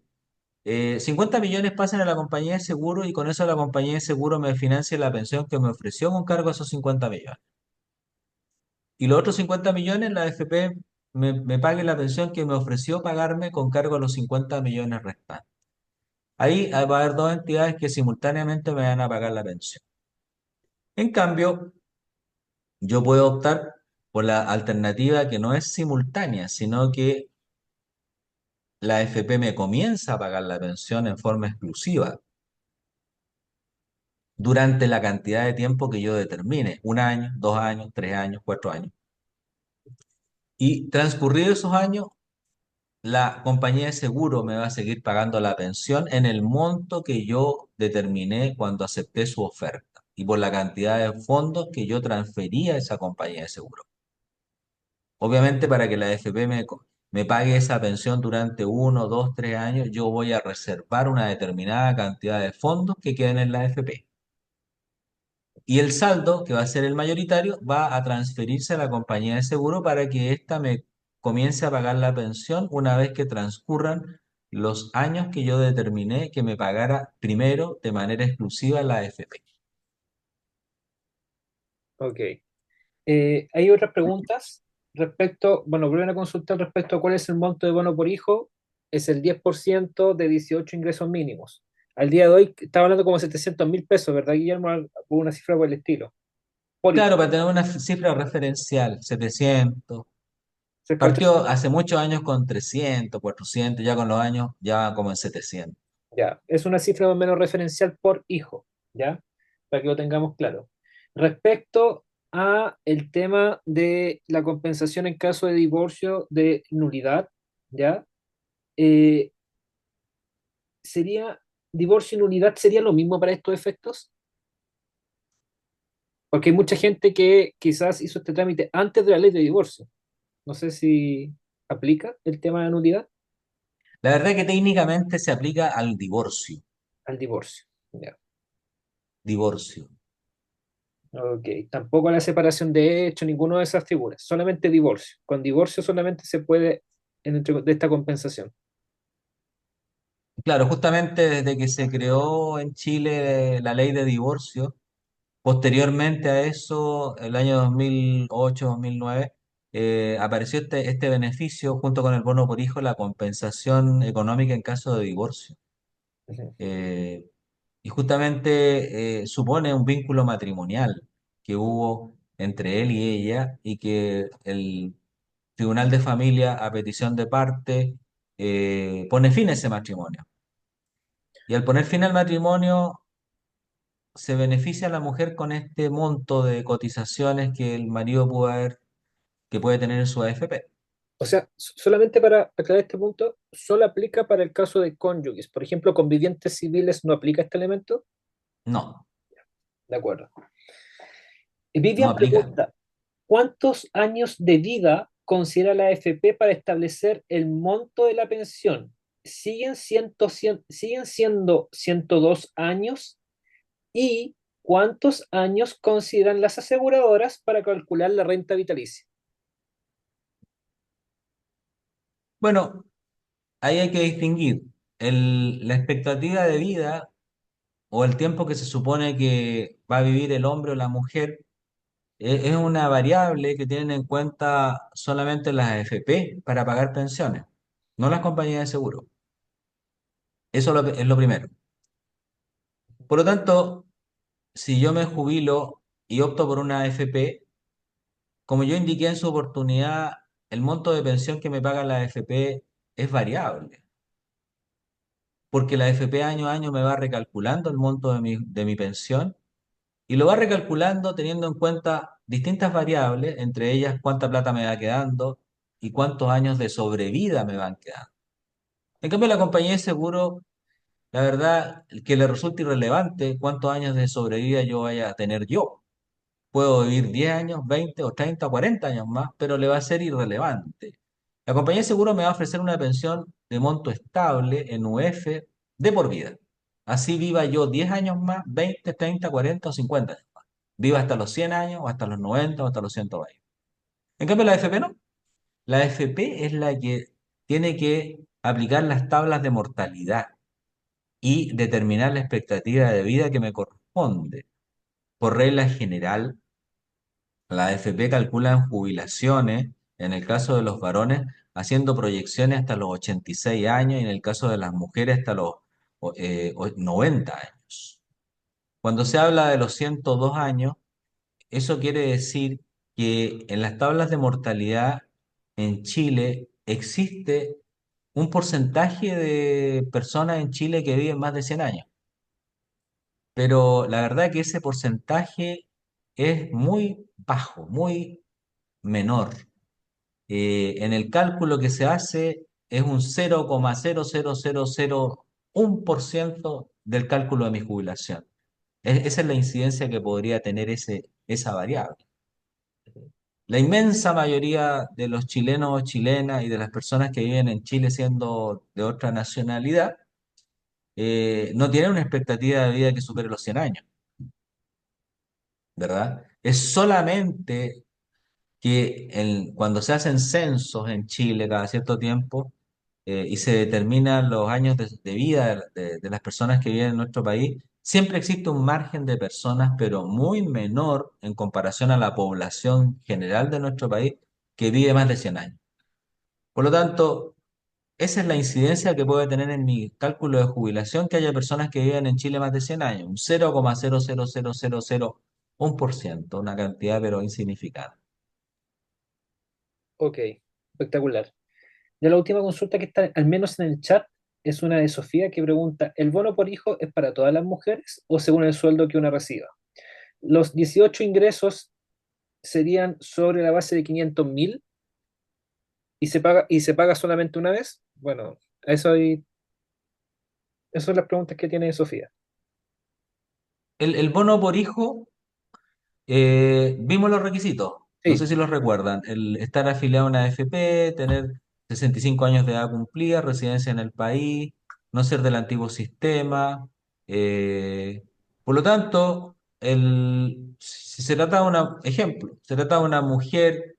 50 millones pasan a la compañía de seguro y con eso la compañía de seguro me financia la pensión que me ofreció con cargo a esos 50 millones. Y los otros 50 millones la AFP me pague la pensión que me ofreció pagarme con cargo a los 50 millones restantes. Ahí va a haber dos entidades que simultáneamente me van a pagar la pensión. En cambio, yo puedo optar por la alternativa que no es simultánea, sino que la AFP me comienza a pagar la pensión en forma exclusiva durante la cantidad de tiempo que yo determine, 1 año, 2 años, 3 años, 4 años. Y transcurridos esos años, la compañía de seguro me va a seguir pagando la pensión en el monto que yo determiné cuando acepté su oferta y por la cantidad de fondos que yo transferí a esa compañía de seguro. Obviamente, para que la AFP me pague esa pensión durante 1, 2, 3 años, yo voy a reservar una determinada cantidad de fondos que queden en la AFP. Y el saldo, que va a ser el mayoritario, va a transferirse a la compañía de seguro para que ésta me comience a pagar la pensión una vez que transcurran los años que yo determiné que me pagara primero de manera exclusiva la AFP. Ok. Hay otras preguntas respecto, bueno, vuelven a consultar respecto a cuál es el monto de bono por hijo. Es el 10% de 18 ingresos mínimos. Al día de hoy estaba hablando como 700.000 pesos, ¿verdad, Guillermo? Hubo una cifra por el estilo. Por Claro, hijo. para tener una cifra referencial, 700. Cerca de Partió 800. hace muchos años con 300, 400, ya con los años ya va como en 700. Ya, es una cifra más o menos referencial por hijo, ¿ya? Para que lo tengamos claro. Respecto a el tema de la compensación en caso de divorcio de nulidad, ¿ya? Eh, ¿Sería divorcio y nulidad sería lo mismo para estos efectos? Porque hay mucha gente que quizás hizo este trámite antes de la ley de divorcio. No sé si aplica el tema de nulidad La verdad es que técnicamente se aplica al divorcio. al divorcio. Ya. Divorcio. Ok, tampoco la separación de hecho, ninguna de esas figuras, solamente divorcio. Con divorcio solamente se puede de esta compensación. Claro, justamente desde que se creó en Chile la ley de divorcio, posteriormente a eso, el año 2008, 2009, apareció este beneficio junto con el bono por hijo, la compensación económica en caso de divorcio. Ujú. Eh, y justamente supone un vínculo matrimonial que hubo entre él y ella y que el Tribunal de Familia, a petición de parte, pone fin a ese matrimonio. Y al poner fin al matrimonio, se beneficia a la mujer con este monto de cotizaciones que el marido que puede tener en su AFP. O sea, solamente para aclarar este punto, solo aplica para el caso de cónyuges. Por ejemplo, convivientes civiles no aplica este elemento. No, De acuerdo. no Vivian aplica. pregunta, ¿cuántos años de vida considera la AFP para establecer el monto de la pensión? ¿Siguen siendo 102 años? ¿Y cuántos años consideran las aseguradoras para calcular la renta vitalicia? Bueno, ahí hay que distinguir la expectativa de vida o el tiempo que se supone que va a vivir el hombre o la mujer. Es una variable que tienen en cuenta solamente las AFP para pagar pensiones, no las compañías de seguro. Eso es lo primero. Por lo tanto, si yo me jubilo y opto por una AFP, como yo indiqué en su oportunidad, el monto de pensión que me paga la AFP es variable, porque la AFP año a año me va recalculando el monto de mi pensión y lo va recalculando teniendo en cuenta distintas variables, entre ellas cuánta plata me va quedando y cuántos años de sobrevida me van quedando. En cambio, la compañía de seguro, la verdad, que le resulta irrelevante cuántos años de sobrevida yo vaya a tener yo. Puedo vivir 10 años, 20 o 30 o 40 años más, pero le va a ser irrelevante. La compañía de seguro me va a ofrecer una pensión de monto estable en UF de por vida. Así viva yo 10 años más, 20, 30, 40 o 50 años más. Viva hasta los 100 años, o hasta los 90 o hasta los 120. En cambio, la AFP no. La AFP es la que tiene que aplicar las tablas de mortalidad y determinar la expectativa de vida que me corresponde. Por regla general, la AFP calcula en jubilaciones, en el caso de los varones, haciendo proyecciones hasta los 86 años y en el caso de las mujeres hasta los 90 años. Cuando se habla de los 102 años, eso quiere decir que en las tablas de mortalidad en Chile existe un porcentaje de personas en Chile que viven más de 100 años, pero la verdad que ese porcentaje es muy bajo, muy menor. En el cálculo que se hace es un 0,00001% del cálculo de mi jubilación. Esa es la incidencia que podría tener esa variable. La inmensa mayoría de los chilenos o chilenas y de las personas que viven en Chile siendo de otra nacionalidad no tienen una expectativa de vida que supere los 100 años, ¿verdad? Es solamente que cuando se hacen censos en Chile cada cierto tiempo y se determinan los años de vida de las personas que viven en nuestro país, siempre existe un margen de personas, pero muy menor en comparación a la población general de nuestro país que vive más de 100 años. Por lo tanto, esa es la incidencia que puede tener en mi cálculo de jubilación que haya personas que viven en Chile más de 100 años, un 0,00001%, una cantidad pero insignificante. Ok, espectacular. Ya la última consulta que está, al menos en el chat, es una de Sofía que pregunta, ¿el bono por hijo es para todas las mujeres o según el sueldo que una reciba? Los 18 ingresos serían sobre la base de 500.000 y se paga solamente una vez. Bueno, esas son las preguntas que tiene Sofía. El bono por hijo, vimos los requisitos, no Sí, sé si los recuerdan, el estar afiliado a una AFP, tener 65 años de edad cumplida, residencia en el país, no ser del antiguo sistema. eh, por lo tanto, si se trata de ejemplo, se trata de una mujer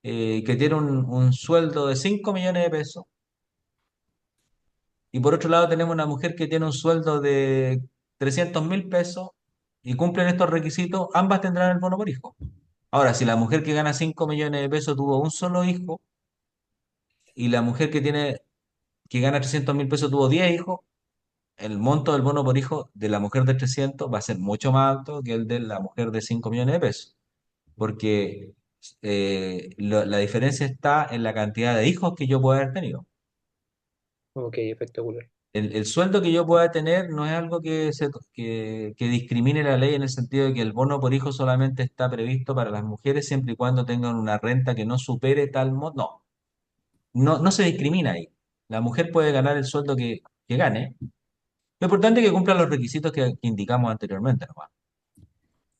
que tiene un sueldo de 5 millones de pesos y por otro lado tenemos una mujer que tiene un sueldo de 300.000 pesos y cumplen estos requisitos, ambas tendrán el bono por hijo. Ahora, si la mujer que gana 5 millones de pesos tuvo un solo hijo y la mujer que gana 300.000 pesos tuvo 10 hijos, el monto del bono por hijo de la mujer de 300 va a ser mucho más alto que el de la mujer de 5 millones de pesos, porque la diferencia está en la cantidad de hijos que yo puedo haber tenido. Ok, espectacular. El sueldo que yo pueda tener no es algo que discrimine la ley en el sentido de que el bono por hijo solamente está previsto para las mujeres siempre y cuando tengan una renta que no supere tal monto. No, no se discrimina ahí. La mujer puede ganar el sueldo que gane. Lo importante es que cumpla los requisitos que indicamos anteriormente, nomás. Y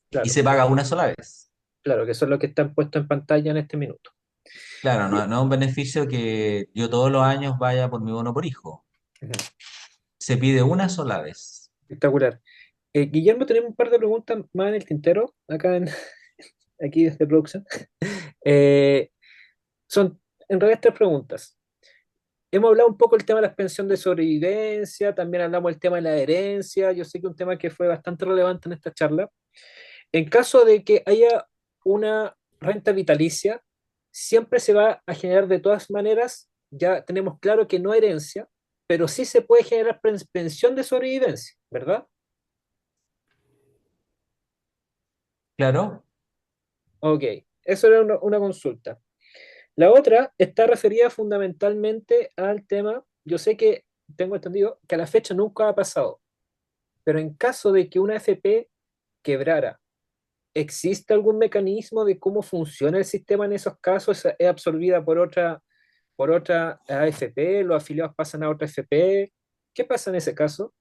Claro, se paga una sola vez. claro, que son los que están puestos en pantalla en este minuto. Claro, Bien. no es un beneficio que yo todos los años vaya por mi bono por hijo. Ujú. Se pide una sola vez. Espectacular. Guillermo, tenemos un par de preguntas más en el tintero, aquí desde producción. Eh, son en realidad tres preguntas. Hemos hablado un poco del tema de la pensión de sobrevivencia, también hablamos del tema de la herencia, yo sé que un tema que fue bastante relevante en esta charla. En caso de que haya una renta vitalicia, siempre se va a generar de todas maneras, ya tenemos claro que no herencia, pero sí se puede generar pensión de sobrevivencia, ¿verdad? Claro. Ok, eso era una consulta. La otra está referida fundamentalmente al tema, yo sé que tengo entendido que a la fecha nunca ha pasado, pero en caso de que una FP quebrara, ¿existe algún mecanismo de cómo funciona el sistema en esos casos? ¿Es absorbida por otra AFP? ¿Los afiliados pasan a otra FP? ¿Qué pasa en ese caso?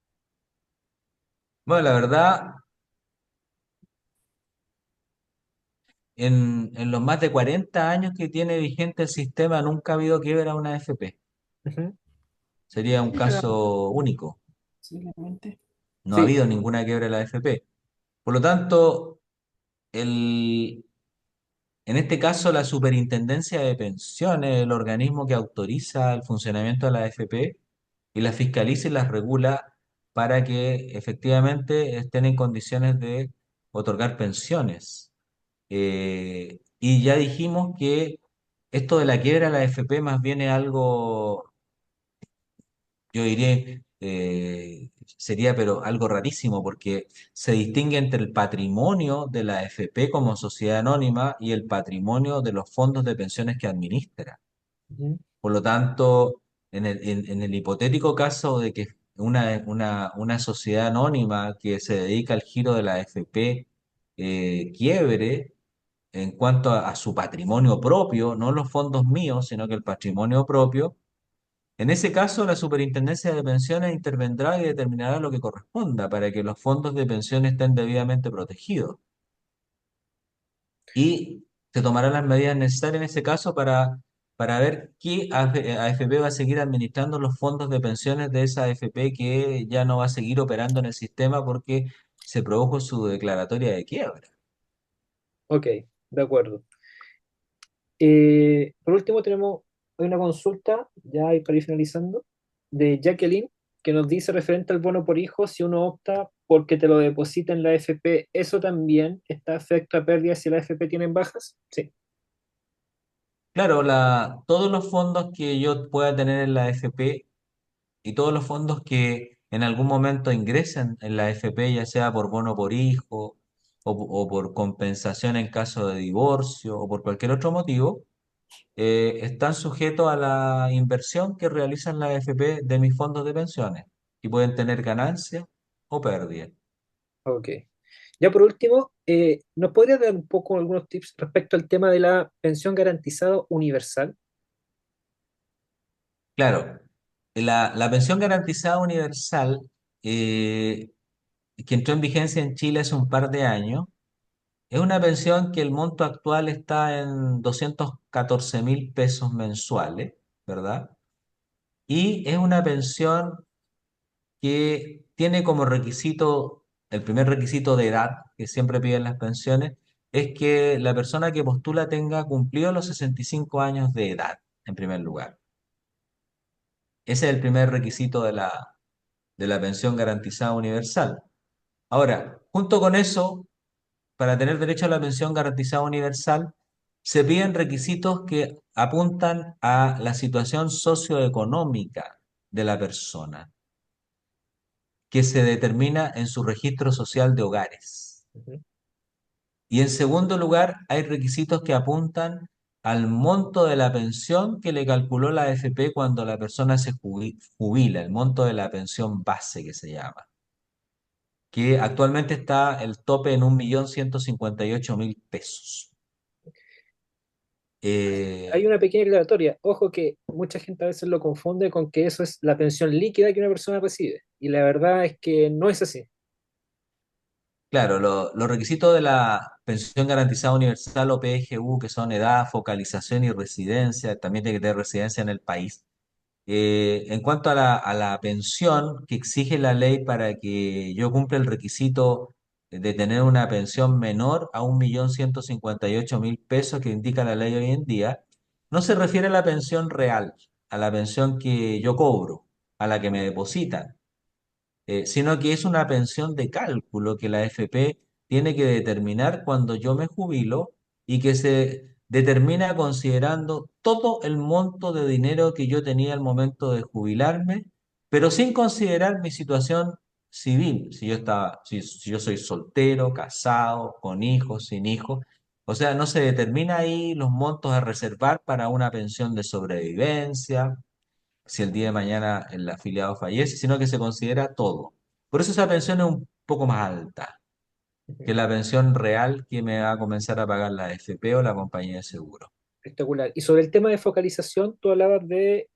Bueno, la verdad, en los más de 40 años que tiene vigente el sistema, nunca ha habido quiebra a una AFP. Ujú. Sería un Sí, pero caso único. posiblemente. No ha Sí. habido ninguna quiebra de la AFP. Por lo tanto, el, en este caso, la Superintendencia de Pensiones, el organismo que autoriza el funcionamiento de la AFP y las fiscaliza y las regula para que efectivamente estén en condiciones de otorgar pensiones. Y ya dijimos que esto de la quiebra de la AFP más bien es algo, yo diría, sería pero algo rarísimo porque se distingue entre el patrimonio de la AFP como sociedad anónima y el patrimonio de los fondos de pensiones que administra. Ujú. Por lo tanto, en el hipotético caso de que una sociedad anónima que se dedica al giro de la AFP quiebre, en cuanto a su patrimonio propio, no los fondos míos, sino que el patrimonio propio. En ese caso, la Superintendencia de Pensiones intervendrá y determinará lo que corresponda para que los fondos de pensión estén debidamente protegidos. Y se tomarán las medidas necesarias en ese caso para ver qué AFP va a seguir administrando los fondos de pensiones de esa AFP que ya no va a seguir operando en el sistema porque se produjo su declaratoria de quiebra. Ok, de acuerdo. Por último, tenemos hay una consulta, ya ahí para ir finalizando, de Jacqueline, que nos dice referente al bono por hijo, si uno opta porque te lo deposita en la AFP, ¿eso también está afecto a pérdidas si la AFP tienen bajas? Sí. Claro, todos los fondos que yo pueda tener en la AFP y todos los fondos que en algún momento ingresen en la AFP, ya sea por bono por hijo o por compensación en caso de divorcio o por cualquier otro motivo, están sujetos a la inversión que realizan la AFP de mis fondos de pensiones y pueden tener ganancias o pérdidas. Ok. Ya por último, ¿nos podría dar un poco algunos tips respecto al tema de la pensión garantizada universal? Claro, la pensión garantizada universal, eh, que entró en vigencia en Chile hace un par de años, es una pensión que el monto actual está en 214.000 pesos mensuales, ¿verdad? Y es una pensión que tiene como requisito, el primer requisito de edad que siempre piden las pensiones, es que la persona que postula tenga cumplido los 65 años de edad, en primer lugar. Ese es el primer requisito de la pensión garantizada universal. Ahora, junto con eso, para tener derecho a la pensión garantizada universal, se piden requisitos que apuntan a la situación socioeconómica de la persona, que se determina en su registro social de hogares. Ujú. Y en segundo lugar, hay requisitos que apuntan al monto de la pensión que le calculó la AFP cuando la persona se jubila, el monto de la pensión base que se llama, que actualmente está el tope en 1.158.000 pesos. Hay Eh, una pequeña aclaratoria. Ojo que mucha gente a veces lo confunde con que eso es la pensión líquida que una persona recibe. Y la verdad es que no es así. claro, los requisitos de la pensión garantizada universal o PGU, que son edad, focalización y residencia, también tiene que tener residencia en el país. En cuanto a la pensión que exige la ley para que yo cumpla el requisito de tener una pensión menor a 1.158.000 pesos que indica la ley hoy en día, no se refiere a la pensión real, a la pensión que yo cobro, a la que me depositan, sino que es una pensión de cálculo que la AFP tiene que determinar cuando yo me jubilo y que se determina considerando todo el monto de dinero que yo tenía al momento de jubilarme, pero sin considerar mi situación civil, si yo soy soltero, casado, con hijos, sin hijos. O sea, no se determina ahí los montos a reservar para una pensión de sobrevivencia, si el día de mañana el afiliado fallece, sino que se considera todo. Por eso esa pensión es un poco más alta que Ujú. la pensión real que me va a comenzar a pagar la AFP o la compañía de seguro. Espectacular. Y sobre el tema de focalización, tú hablabas de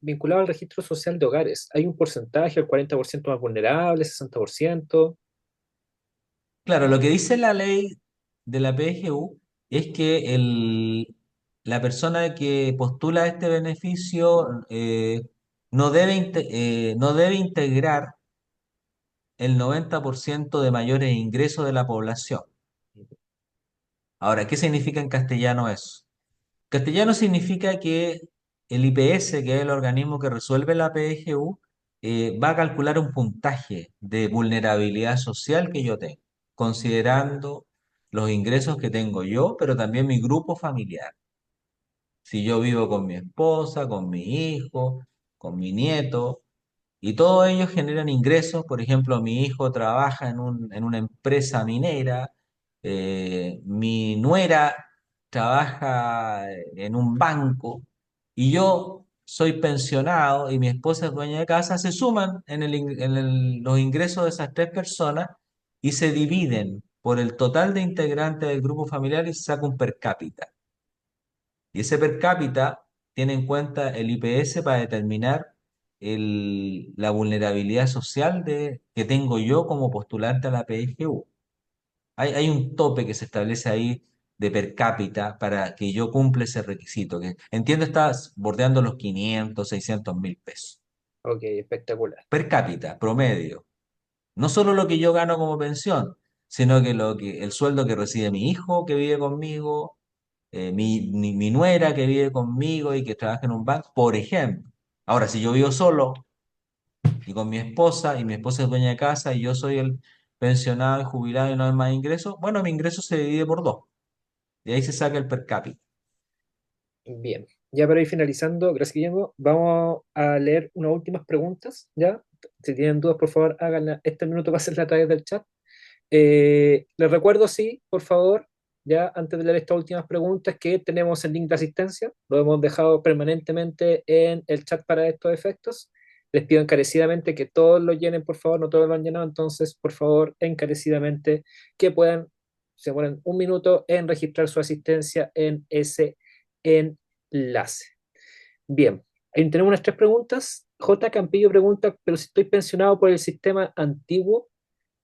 vinculado al registro social de hogares. ¿Hay un porcentaje, el 40% más vulnerable, 60%? Claro, lo que dice la ley de la PGU es que la persona que postula este beneficio no debe integrar el 90% de mayores ingresos de la población. Ahora, ¿qué significa en castellano eso? Castellano significa que el IPS, que es el organismo que resuelve la PGU, va a calcular un puntaje de vulnerabilidad social que yo tengo, considerando los ingresos que tengo yo, pero también mi grupo familiar. Si yo vivo con mi esposa, con mi hijo, con mi nieto, y todos ellos generan ingresos. Por ejemplo, mi hijo trabaja en una empresa minera, mi nuera trabaja en un banco y yo soy pensionado y mi esposa es dueña de casa, se suman los ingresos de esas tres personas y se dividen por el total de integrantes del grupo familiar y se saca un per cápita. Y ese per cápita tiene en cuenta el IPS para determinar la vulnerabilidad social que tengo yo como postulante a la PGU. Hay un tope que se establece ahí de per cápita para que yo cumpla ese requisito, que entiendo está bordeando los 500.000, 600.000 pesos. Ok, espectacular. Per cápita, promedio. No solo lo que yo gano como pensión, sino que el sueldo que recibe mi hijo que vive conmigo, mi nuera que vive conmigo y que trabaja en un banco, por ejemplo. Ahora, si yo vivo solo y con mi esposa, y mi esposa es dueña de casa, y yo soy el pensionado y jubilado y no hay más ingresos, bueno, mi ingreso se divide por dos, y ahí se saca el per cápita. Bien. Ya para ir finalizando, gracias Guillermo, vamos a leer unas últimas preguntas, ¿ya? Si tienen dudas, por favor, háganla. Este minuto va a ser a través del chat. Les recuerdo, sí, por favor, ya antes de leer estas últimas preguntas, que tenemos el link de asistencia, lo hemos dejado permanentemente en el chat para estos efectos. Les pido encarecidamente que todos lo llenen, por favor, no todos lo han llenado, entonces, por favor, encarecidamente que puedan, se ponen un minuto en registrar su asistencia en ese enlace. Bien, ahí tenemos unas tres preguntas. J. Campillo pregunta, pero si estoy pensionado por el sistema antiguo,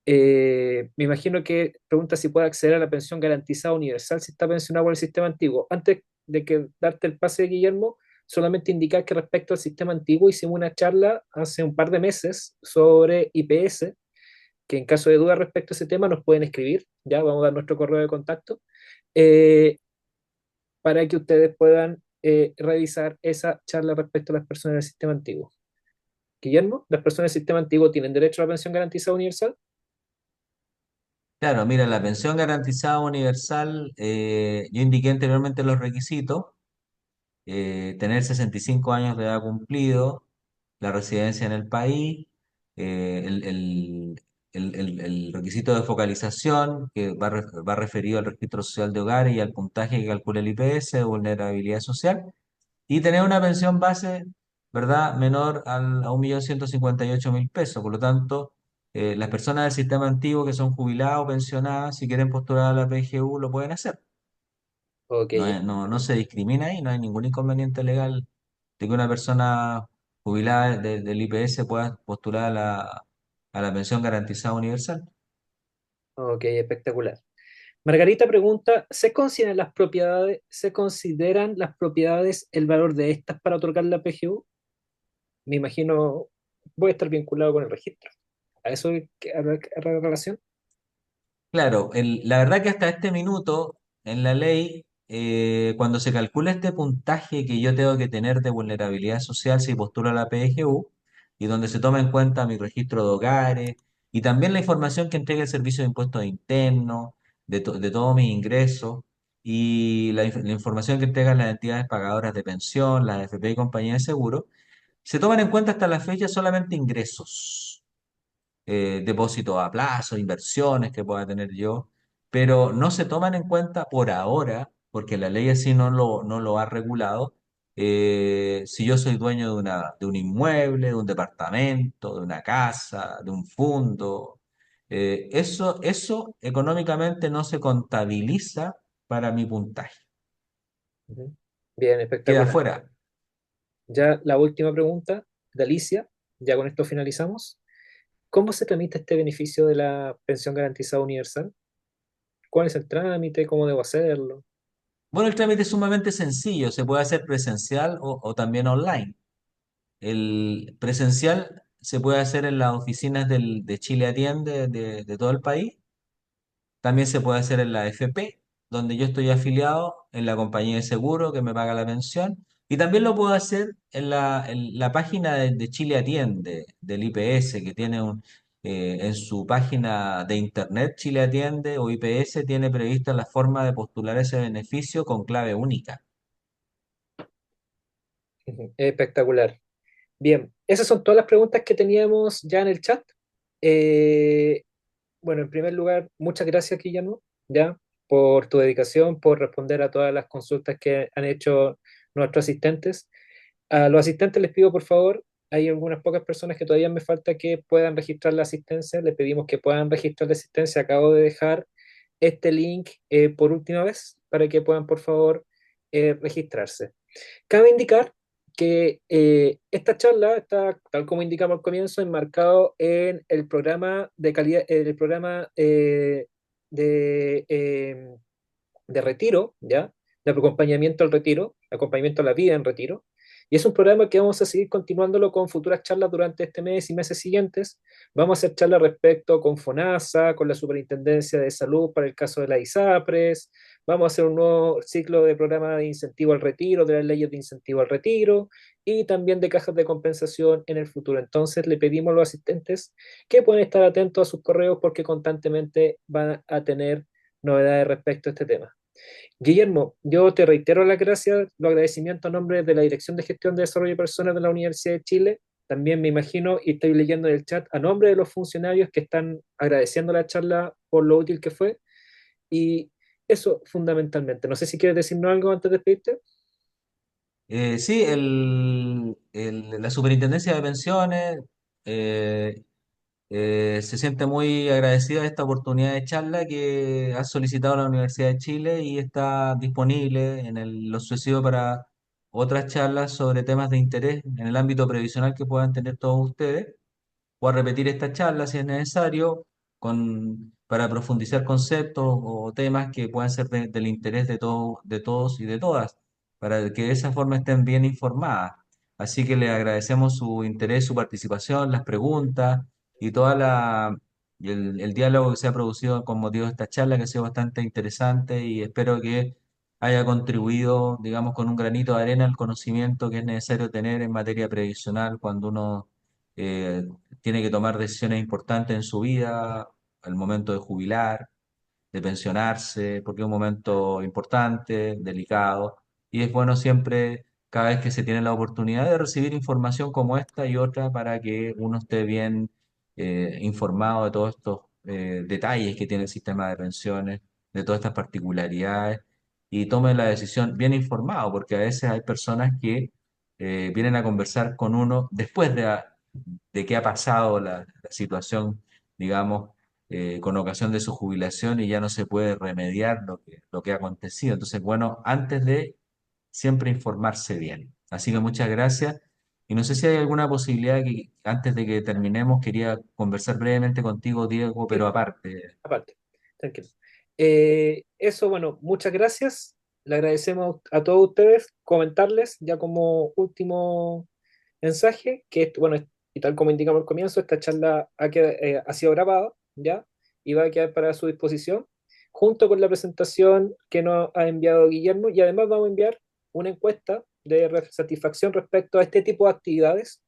me imagino que pregunta si puede acceder a la pensión garantizada universal si está pensionado por el sistema antiguo. Antes de que darte el pase, Guillermo, solamente indicar que respecto al sistema antiguo hicimos una charla hace un par de meses sobre IPS, que en caso de duda respecto a ese tema nos pueden escribir, ya vamos a dar nuestro correo de contacto, eh, para que ustedes puedan revisar esa charla respecto a las personas del sistema antiguo. Guillermo, ¿las personas del sistema antiguo tienen derecho a la pensión garantizada universal? Claro, mira, la pensión garantizada universal, yo indiqué anteriormente los requisitos: tener 65 años de edad cumplido, la residencia en el país, el requisito de focalización, que va referido al registro social de hogares y al puntaje que calcula el IPS de vulnerabilidad social, y tener una pensión base, ¿verdad?, menor a 1.158.000 pesos. Por lo tanto, las personas del sistema antiguo que son jubiladas o pensionadas, si quieren postular a la PGU, lo pueden hacer. Ok, No se discrimina ahí, no hay ningún inconveniente legal de que una persona jubilada del IPS pueda postular a la pensión garantizada universal. ok, espectacular. Margarita pregunta, ¿se consideran las propiedades el valor de estas para otorgar la PGU? Me imagino, voy a estar vinculado con el registro. ¿A eso hará relación? Claro, la verdad que hasta este minuto en la ley, cuando se calcula este puntaje que yo tengo que tener de vulnerabilidad social si postulo a la PGU, y donde se toma en cuenta mi registro de hogares y también la información que entrega el Servicio de Impuestos Internos, de todos mis ingresos, y la información que entregan las entidades pagadoras de pensión, las AFP y compañías de seguro, se toman en cuenta hasta la fecha solamente ingresos, depósitos a plazo, inversiones que pueda tener yo, pero no se toman en cuenta por ahora, porque la ley así no lo ha regulado, si yo soy dueño de un inmueble, de un departamento, de una casa, de un fondo. Eso económicamente no se contabiliza para mi puntaje, Ujú. Bien, queda espectacular. fuera. Ya la última pregunta de Alicia, ya con esto finalizamos. ¿Cómo se tramita este beneficio de la pensión garantizada universal? ¿Cuál es el trámite? ¿Cómo debo hacerlo? Bueno, el trámite es sumamente sencillo, se puede hacer presencial o también online. El presencial se puede hacer en las oficinas de Chile Atiende de todo el país. También se puede hacer en la FP, donde yo estoy afiliado, en la compañía de seguro que me paga la pensión. Y también lo puedo hacer en la página de Chile Atiende, del IPS, que tiene en su página de internet Chile Atiende o IPS tiene prevista la forma de postular ese beneficio con clave única. Ujú. Espectacular. Bien, esas son todas las preguntas que teníamos ya en el chat. Eh, bueno, en primer lugar, muchas gracias, Guillermo, ya, por tu dedicación, por responder a todas las consultas que han hecho nuestros asistentes. A los asistentes les pido, por favor, hay algunas pocas personas que todavía me falta que puedan registrar la asistencia. Les pedimos que puedan registrar la asistencia. Acabo de dejar este link por última vez para que puedan, por favor, registrarse. Cabe indicar que esta charla está, tal como indicamos al comienzo, enmarcado en el programa de calidad, el programa de, de retiro, ¿ya? De acompañamiento al retiro, acompañamiento a la vida en retiro. Y es un programa que vamos a seguir continuándolo con futuras charlas durante este mes y meses siguientes. Vamos a hacer charlas respecto con FONASA, con la Superintendencia de Salud para el caso de la ISAPRES. Vamos a hacer un nuevo ciclo de programa de incentivo al retiro, de las leyes de incentivo al retiro y también de cajas de compensación en el futuro. Entonces le pedimos a los asistentes que puedan estar atentos a sus correos porque constantemente van a tener novedades respecto a este tema. Guillermo, yo te reitero las gracias, los agradecimientos a nombre de la Dirección de Gestión de Desarrollo de Personas de la Universidad de Chile. También me imagino, y estoy leyendo en el chat, a nombre de los funcionarios que están agradeciendo la charla por lo útil que fue. Y eso fundamentalmente. No sé si quieres decirnos algo antes de despedirte. Sí, la Superintendencia de Pensiones eh, se siente muy agradecida de esta oportunidad de charla que ha solicitado la Universidad de Chile y está disponible en lo sucesivo para otras charlas sobre temas de interés en el ámbito previsional que puedan tener todos ustedes o a repetir esta charla si es necesario para profundizar conceptos o temas que puedan ser del interés de todos y de todas, para que de esa forma estén bien informadas. Así que le agradecemos su interés, su participación, las preguntas y el diálogo que se ha producido con motivo de esta charla, que ha sido bastante interesante y espero que haya contribuido, digamos, con un granito de arena al conocimiento que es necesario tener en materia previsional cuando uno eh, tiene que tomar decisiones importantes en su vida, al momento de jubilar, de pensionarse, porque es un momento importante, delicado, y es bueno siempre, cada vez que se tiene la oportunidad de recibir información como esta y otra para que uno esté bien informado de todos estos detalles que tiene el sistema de pensiones, de todas estas particularidades, y tome la decisión bien informado, porque a veces hay personas que vienen a conversar con uno después de que ha pasado la situación, digamos, con ocasión de su jubilación y ya no se puede remediar lo que ha acontecido. Entonces, bueno, antes de siempre informarse bien. Así que muchas gracias. Y no sé si hay alguna posibilidad que antes de que terminemos quería conversar brevemente contigo, Diego, pero Sí, aparte. aparte, tranquilo. Eso, bueno, muchas gracias. Le agradecemos a todos ustedes. Comentarles ya como último mensaje que, bueno, y tal como indicamos al comienzo, esta charla ha sido grabada, ¿ya? Y va a quedar para su disposición, junto con la presentación que nos ha enviado Guillermo, y además vamos a enviar una encuesta de satisfacción respecto a este tipo de actividades,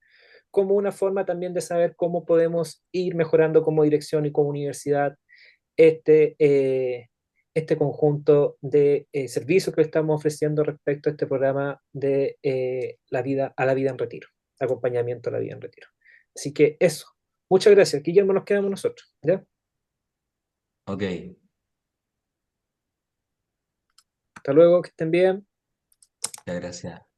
como una forma también de saber cómo podemos ir mejorando como dirección y como universidad este, este conjunto de servicios que estamos ofreciendo respecto a este programa de a la vida en retiro, acompañamiento a la vida en retiro. Así que eso. Muchas gracias. Guillermo, nos quedamos nosotros. ¿Ya? Ok, Hasta luego, que estén bien. muchas gracias.